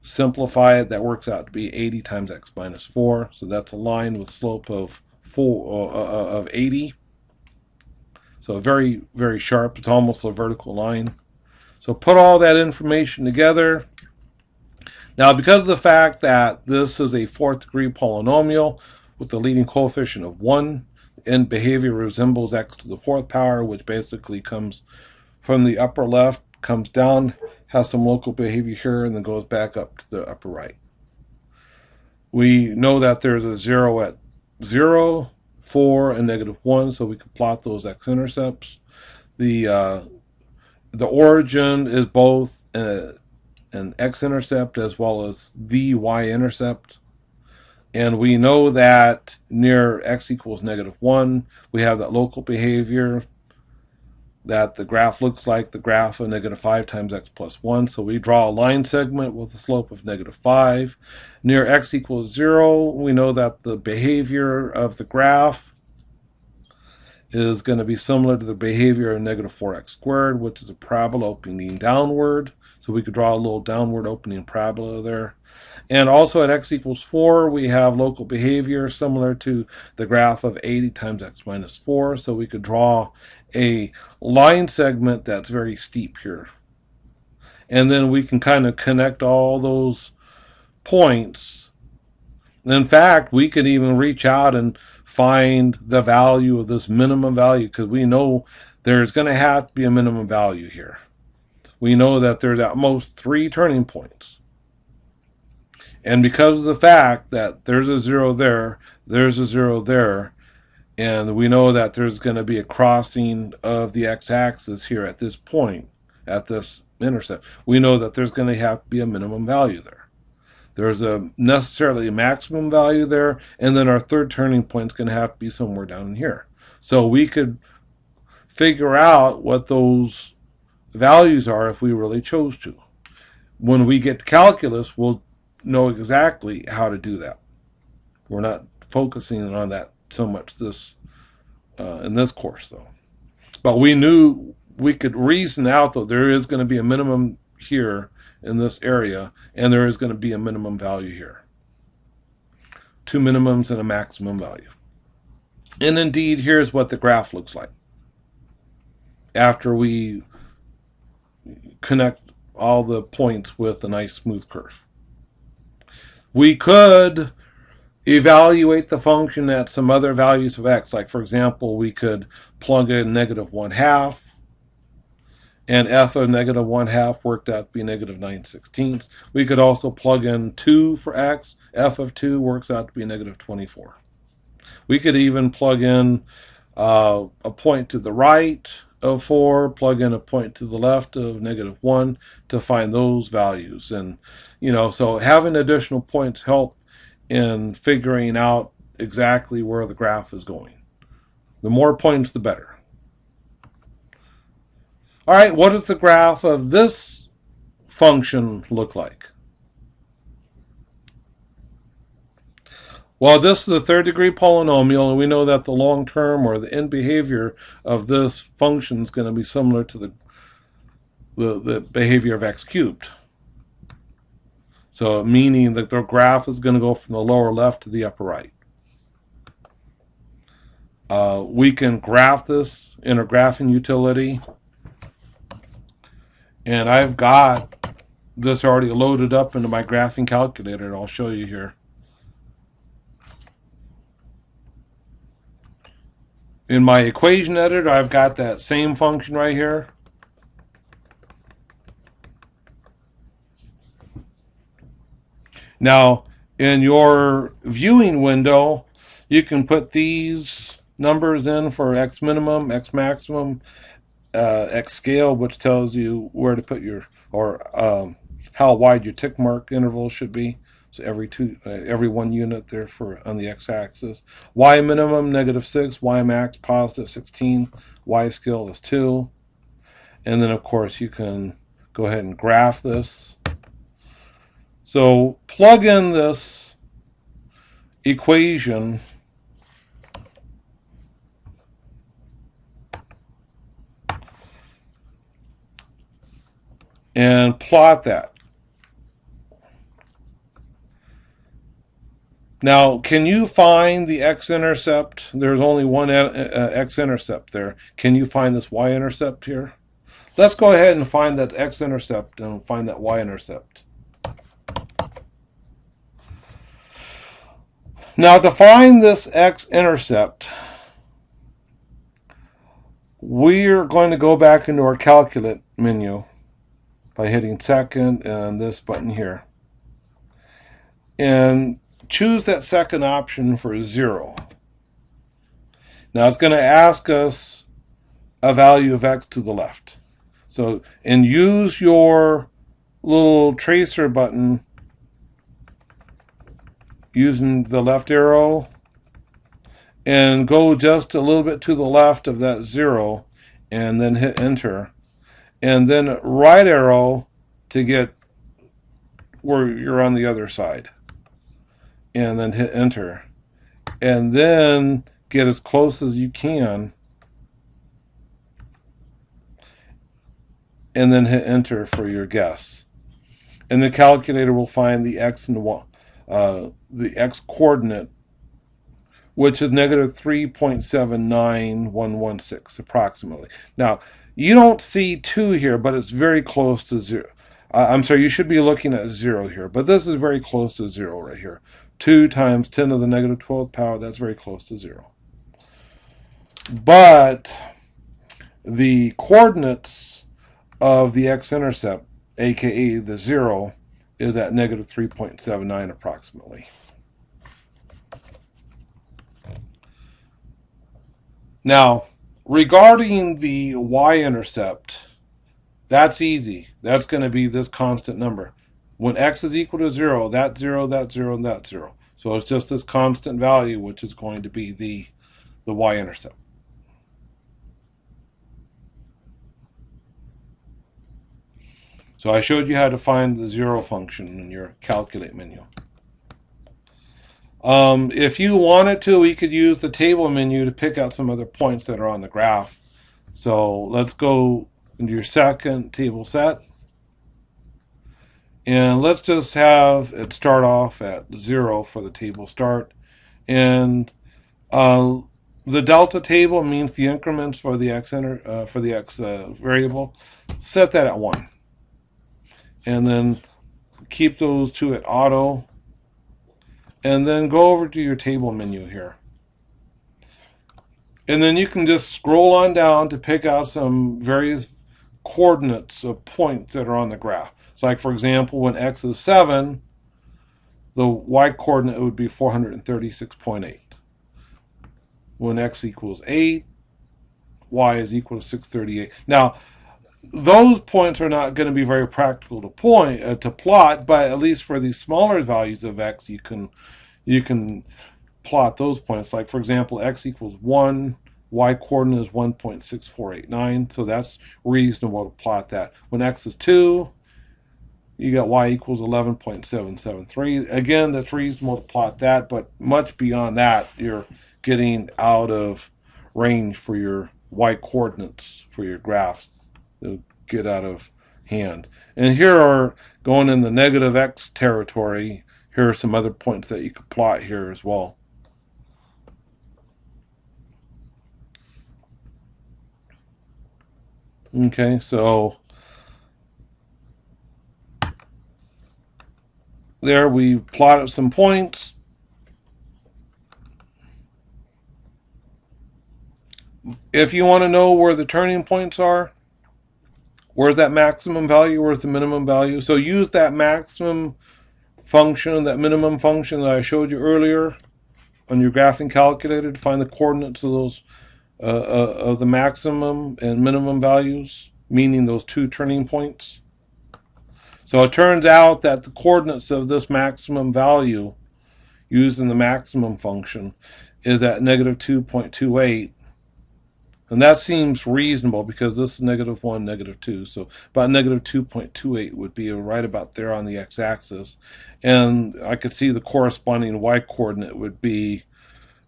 Simplify it. That works out to be 80 times x minus 4. So that's a line with slope of 80. So very, very sharp. It's almost a vertical line. So put all that information together. Now, because of the fact that this is a fourth degree polynomial with the leading coefficient of 1, and behavior resembles x to the fourth power, which basically comes from the upper left, comes down, has some local behavior here, and then goes back up to the upper right. We know that there's a 0 at 0, 4, and -1, so we can plot those x-intercepts. The origin is both an x-intercept as well as the y-intercept. And we know that near x equals -1, we have that local behavior that the graph looks like the graph of -5 times x plus 1. So we draw a line segment with a slope of -5. Near x equals 0, we know that the behavior of the graph is going to be similar to the behavior of -4x squared, which is a parabola opening downward. So we could draw a little downward opening parabola there. And also at x equals 4, we have local behavior similar to the graph of 80 times x minus 4. So we could draw a line segment that's very steep here. and then we can kind of connect all those points. In fact, we could even reach out and find the value of this minimum value, because we know there's going to have to be a minimum value here. We know that there's at most 3 turning points. And because of the fact that there's a 0 there, there's a 0 there, and we know that there's going to be a crossing of the x-axis here at this point, at this intercept, we know that there's going to have to be a minimum value there. There's a necessarily a maximum value there, and then our third turning point is going to have to be somewhere down in here. So we could figure out what those values are if we really chose to. When we get to calculus, we'll know exactly how to do that. We're not focusing on that so much this in this course, though. But we knew we could reason out that there is going to be a minimum here in this area, and there is going to be a minimum value here. 2 minimums and a maximum value. And indeed, here's what the graph looks like after we connect all the points with a nice smooth curve. We could evaluate the function at some other values of x. Like, for example, we could plug in -1/2, and f of -1/2 worked out to be -9/16. We could also plug in 2 for x. F of 2 works out to be -24. We could even plug in a point to the right of 4, plug in a point to the left of -1 to find those values. And, so having additional points help in figuring out exactly where the graph is going. The more points, the better. All right, what does the graph of this function look like? Well, this is a third-degree polynomial, and we know that the long term or the end behavior of this function is going to be similar to the behavior of x cubed. So meaning that the graph is going to go from the lower left to the upper right. We can graph this in a graphing utility. And I've got this already loaded up into my graphing calculator. I'll show you here. In my equation editor, I've got that same function right here. Now, in your viewing window, you can put these numbers in for x minimum, x maximum, x scale, which tells you where to put your, or how wide your tick mark interval should be. So every 1 unit there for on the x-axis. Y minimum -6, y max +16, y scale is 2, and then of course you can go ahead and graph this. So plug in this equation and plot that. Now, can you find the x-intercept? There's only one x-intercept there. Can you find this y-intercept here? Let's go ahead and find that x-intercept and find that y-intercept. Now, to find this x-intercept, we're going to go back into our calculate menu by hitting second and this button here. And choose that second option for 0. Now it's going to ask us a value of x to the left. So, and use your little tracer button using the left arrow and go just a little bit to the left of that 0 and then hit enter. And then right arrow to get where you're on the other side. And then hit enter. And then get as close as you can. And then hit enter for your guess. And the calculator will find the x and the x coordinate, which is -3.79116 approximately. Now, you don't see 2 here, but it's very close to 0. I'm sorry, you should be looking at 0 here, but this is very close to 0 right here. 2 times 10 to the negative 12th power, that's very close to 0. But the coordinates of the x-intercept, aka the 0, is at negative 3.79 approximately. Now, regarding the y-intercept, that's easy. That's going to be this constant number. When x is equal to 0, that's 0, that's 0, and that's 0. So it's just this constant value, which is going to be the y-intercept. So I showed you how to find the 0 function in your calculate menu. If you wanted to, we could use the table menu to pick out some other points that are on the graph. So let's go into your second table set. And let's just have it start off at 0 for the table start. And the delta table means the increments for the x variable. Set that at 1. And then keep those two at auto. And then go over to your table menu here. And then you can just scroll on down to pick out some various coordinates of points that are on the graph. So like, for example, when x is 7, the y coordinate would be 436.8. When x equals 8, y is equal to 638. Now, those points are not going to be very practical to plot, but at least for these smaller values of x, you can plot those points. Like, for example, x equals 1, y coordinate is 1.6489, so that's reasonable to plot that. When x is 2, you got y equals 11.773. Again, that's reasonable to plot that, but much beyond that, you're getting out of range for your y coordinates for your graphs. They'll get out of hand. And here are going in the negative x territory. Here are some other points that you could plot here as well. Okay, so there we plotted some points. If you want to know where the turning points are, where's that maximum value, where's the minimum value, so use that maximum function, that minimum function that I showed you earlier on your graphing calculator to find the coordinates of those of the maximum and minimum values, meaning those two turning points. So it turns out that the coordinates of this maximum value using the maximum function is at negative 2.28. And that seems reasonable because this is negative 1, negative 2. So about negative 2.28 would be right about there on the x-axis. And I could see the corresponding y-coordinate would be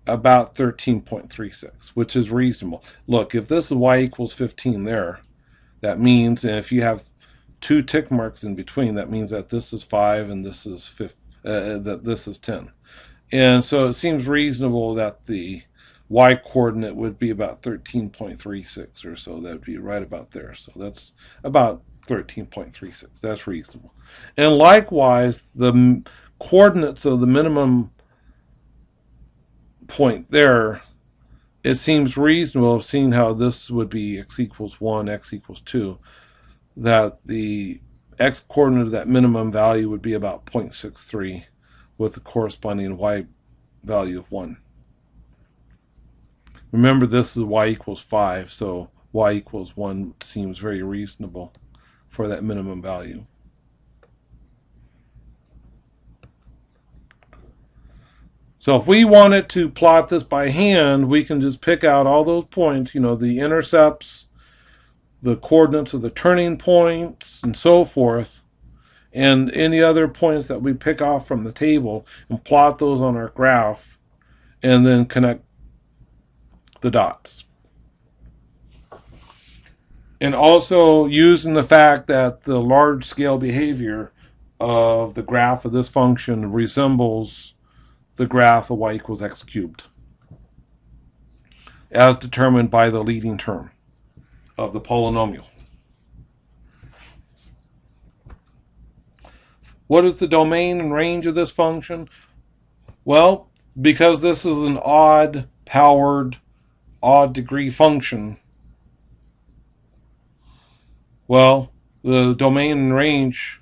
about 13.36, which is reasonable. Look, if this is y equals 15 there, that means if you have two tick marks in between, that means that this is 5 and this is 10. And so it seems reasonable that the y coordinate would be about 13.36 or so. That would be right about there. So that's about 13.36. That's reasonable. And likewise, the coordinates of the minimum point there, it seems reasonable, seeing how this would be x equals 1, x equals 2, that the x coordinate of that minimum value would be about 0.63 with the corresponding y value of 1. Remember, this is y equals 5, so y equals 1 seems very reasonable for that minimum value. So if we wanted to plot this by hand, we can just pick out all those points, the intercepts, the coordinates of the turning points, and so forth, and any other points that we pick off from the table, and plot those on our graph, and then connect the dots. And also using the fact that the large scale behavior of the graph of this function resembles the graph of y equals x cubed, as determined by the leading term of the polynomial. What is the domain and range of this function? Well, because this is an odd powered, odd degree function, well, the domain and range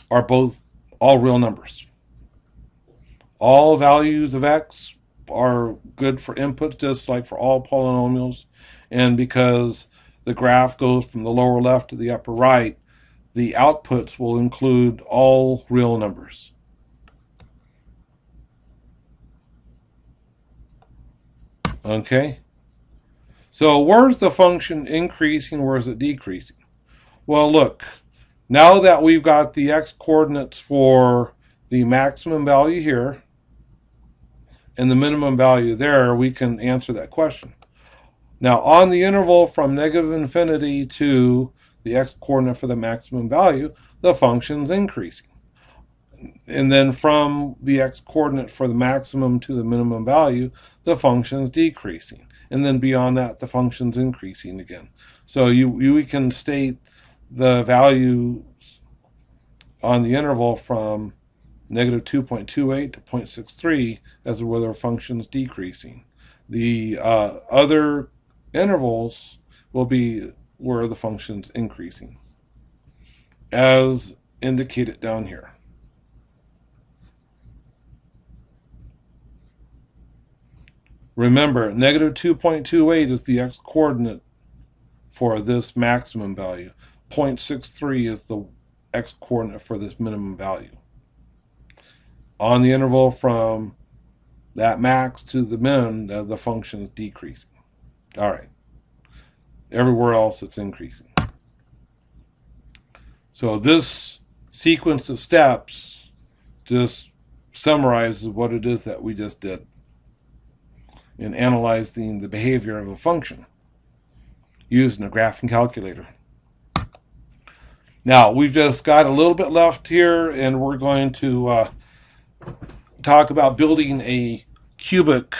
are both all real numbers. All values of x are good for inputs, just like for all polynomials. And because the graph goes from the lower left to the upper right, the outputs will include all real numbers. Okay? So where's the function increasing, where is it decreasing? Well, look, now that we've got the x coordinates for the maximum value here and the minimum value there, we can answer that question. Now, on the interval from negative infinity to the x coordinate for the maximum value, the function's increasing. And then from the x coordinate for the maximum to the minimum value, the function's decreasing. And then beyond that, the function's increasing again. So we can state the values on the interval from negative 2.28 to 0.63 as where their function's decreasing. The other intervals will be where the function's increasing, as indicated down here. Remember, negative 2.28 is the x-coordinate for this maximum value. 0.63 is the x-coordinate for this minimum value. On the interval from that max to the min, the function is decreasing. All right. Everywhere else, it's increasing. So this sequence of steps just summarizes what it is that we just did in analyzing the behavior of a function using a graphing calculator. Now, we've just got a little bit left here, and we're going to talk about building a cubic,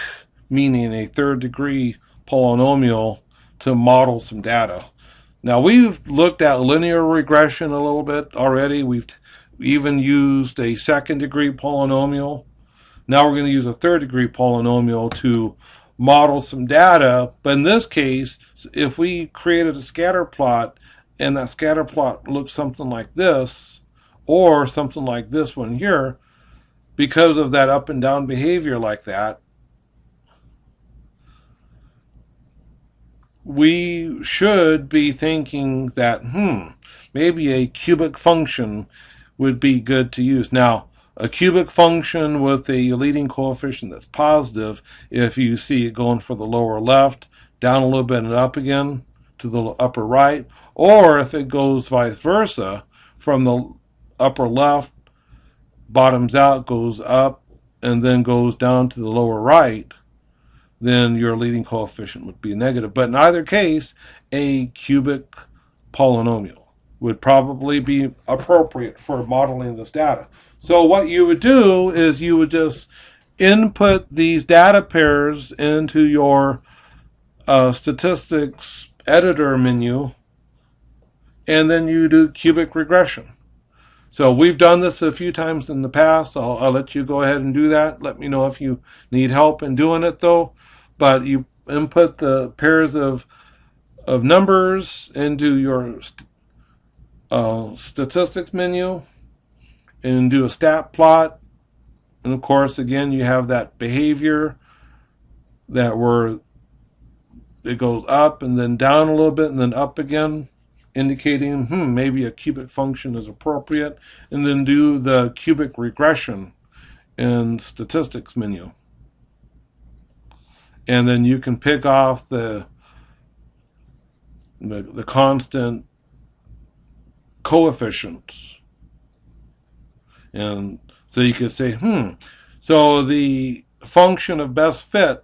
meaning a third degree polynomial, to model some data. Now, we've looked at linear regression a little bit already. We've even used a second degree polynomial. Now we're going to use a third degree polynomial to model some data. But in this case, if we created a scatter plot and that scatter plot looks something like this, or something like this one here, because of that up and down behavior like that, we should be thinking that, maybe a cubic function would be good to use. Now, a cubic function with a leading coefficient that's positive, if you see it going for the lower left, down a little bit and up again to the upper right, or if it goes vice versa, from the upper left, bottoms out, goes up, and then goes down to the lower right, then your leading coefficient would be negative. But in either case, a cubic polynomial would probably be appropriate for modeling this data. So what you would do is you would just input these data pairs into your statistics editor menu, and then you do cubic regression. So we've done this a few times in the past. I'll let you go ahead and do that. Let me know if you need help in doing it, though. But you input the pairs of numbers into your statistics menu and do a stat plot. And of course, again, you have that behavior that where it goes up and then down a little bit and then up again, indicating maybe a cubic function is appropriate. And then do the cubic regression in statistics menu. And then you can pick off the constant coefficients. And so you could say, so the function of best fit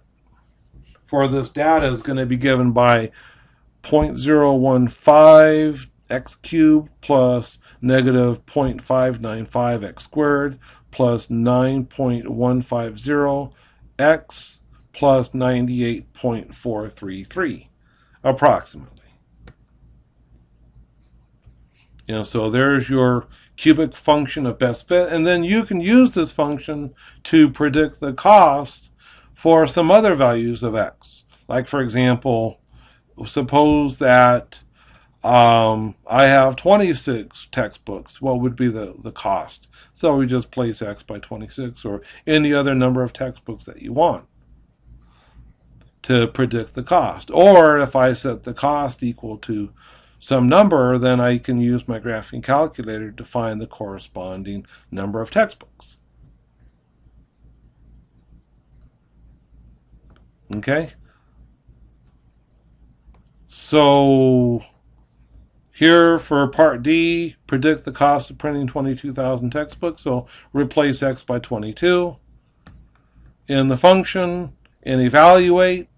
for this data is going to be given by 0.015 x cubed plus negative 0.595 x squared plus 9.150 x plus 98.433 approximately. So there's your cubic function of best fit, and then you can use this function to predict the cost for some other values of x. Like, for example, suppose that I have 26 textbooks. What would be the cost? So we just place x by 26 or any other number of textbooks that you want to predict the cost. Or if I set the cost equal to some number, then I can use my graphing calculator to find the corresponding number of textbooks. Okay? So here for part D, predict the cost of printing 22,000 textbooks. So replace x by 22 in the function and evaluate,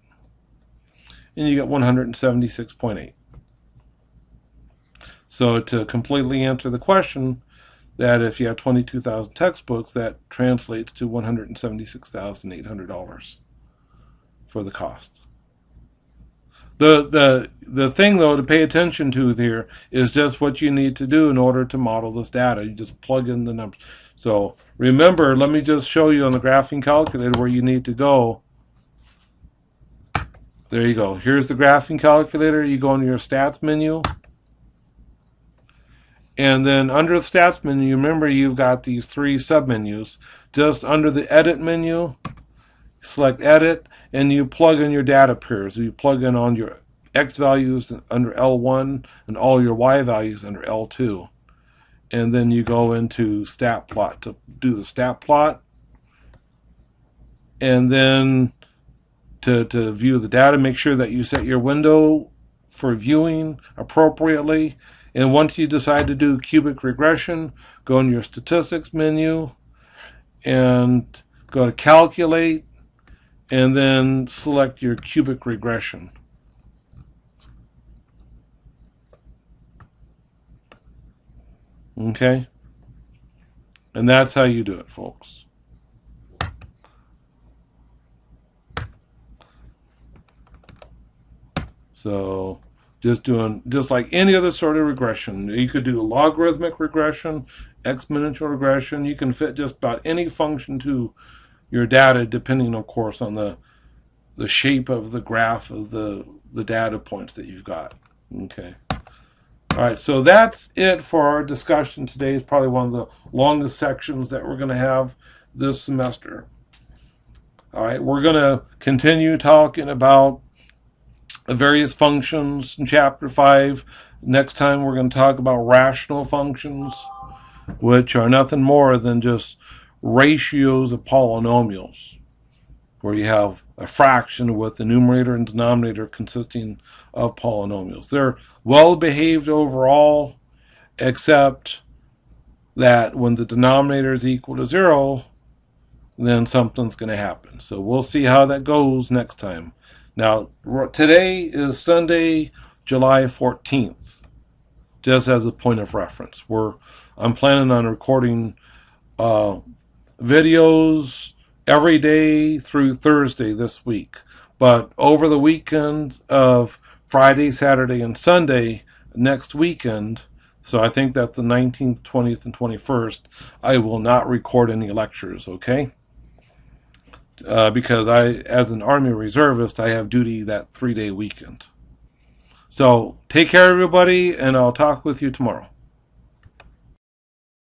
and you get 176.8. So to completely answer the question, that if you have 22,000 textbooks, that translates to $176,800 for the cost. The thing, though, to pay attention to here is just what you need to do in order to model this data. You just plug in the numbers. So remember, let me just show you on the graphing calculator where you need to go. There you go. Here's the graphing calculator. You go into your stats menu. And then under the stats menu, remember you've got these three submenus. Just under the edit menu, select edit, and you plug in your data pairs. You plug in on your x values under L1 and all your y values under L2. And then you go into stat plot to do the stat plot. And then to view the data, make sure that you set your window for viewing appropriately. And once you decide to do cubic regression, go in your statistics menu and go to calculate, and then select your cubic regression. Okay? And that's how you do it, folks. So just like any other sort of regression. You could do logarithmic regression, exponential regression. You can fit just about any function to your data, depending, of course, on the shape of the graph of the data points that you've got. Okay. All right, so that's it for our discussion today. It's probably one of the longest sections that we're going to have this semester. All right, we're going to continue talking about various functions in Chapter 5. Next time we're going to talk about rational functions, which are nothing more than just ratios of polynomials, where you have a fraction with the numerator and denominator consisting of polynomials. They're well behaved overall, except that when the denominator is equal to 0, then something's going to happen. So we'll see how that goes next time. Now, today is Sunday, July 14th, just as a point of reference. I'm planning on recording videos every day through Thursday this week. But over the weekend of Friday, Saturday, and Sunday next weekend, so I think that's the 19th, 20th, and 21st, I will not record any lectures, okay? Because as an Army reservist, I have duty that 3-day weekend. So take care, everybody, and I'll talk with you tomorrow.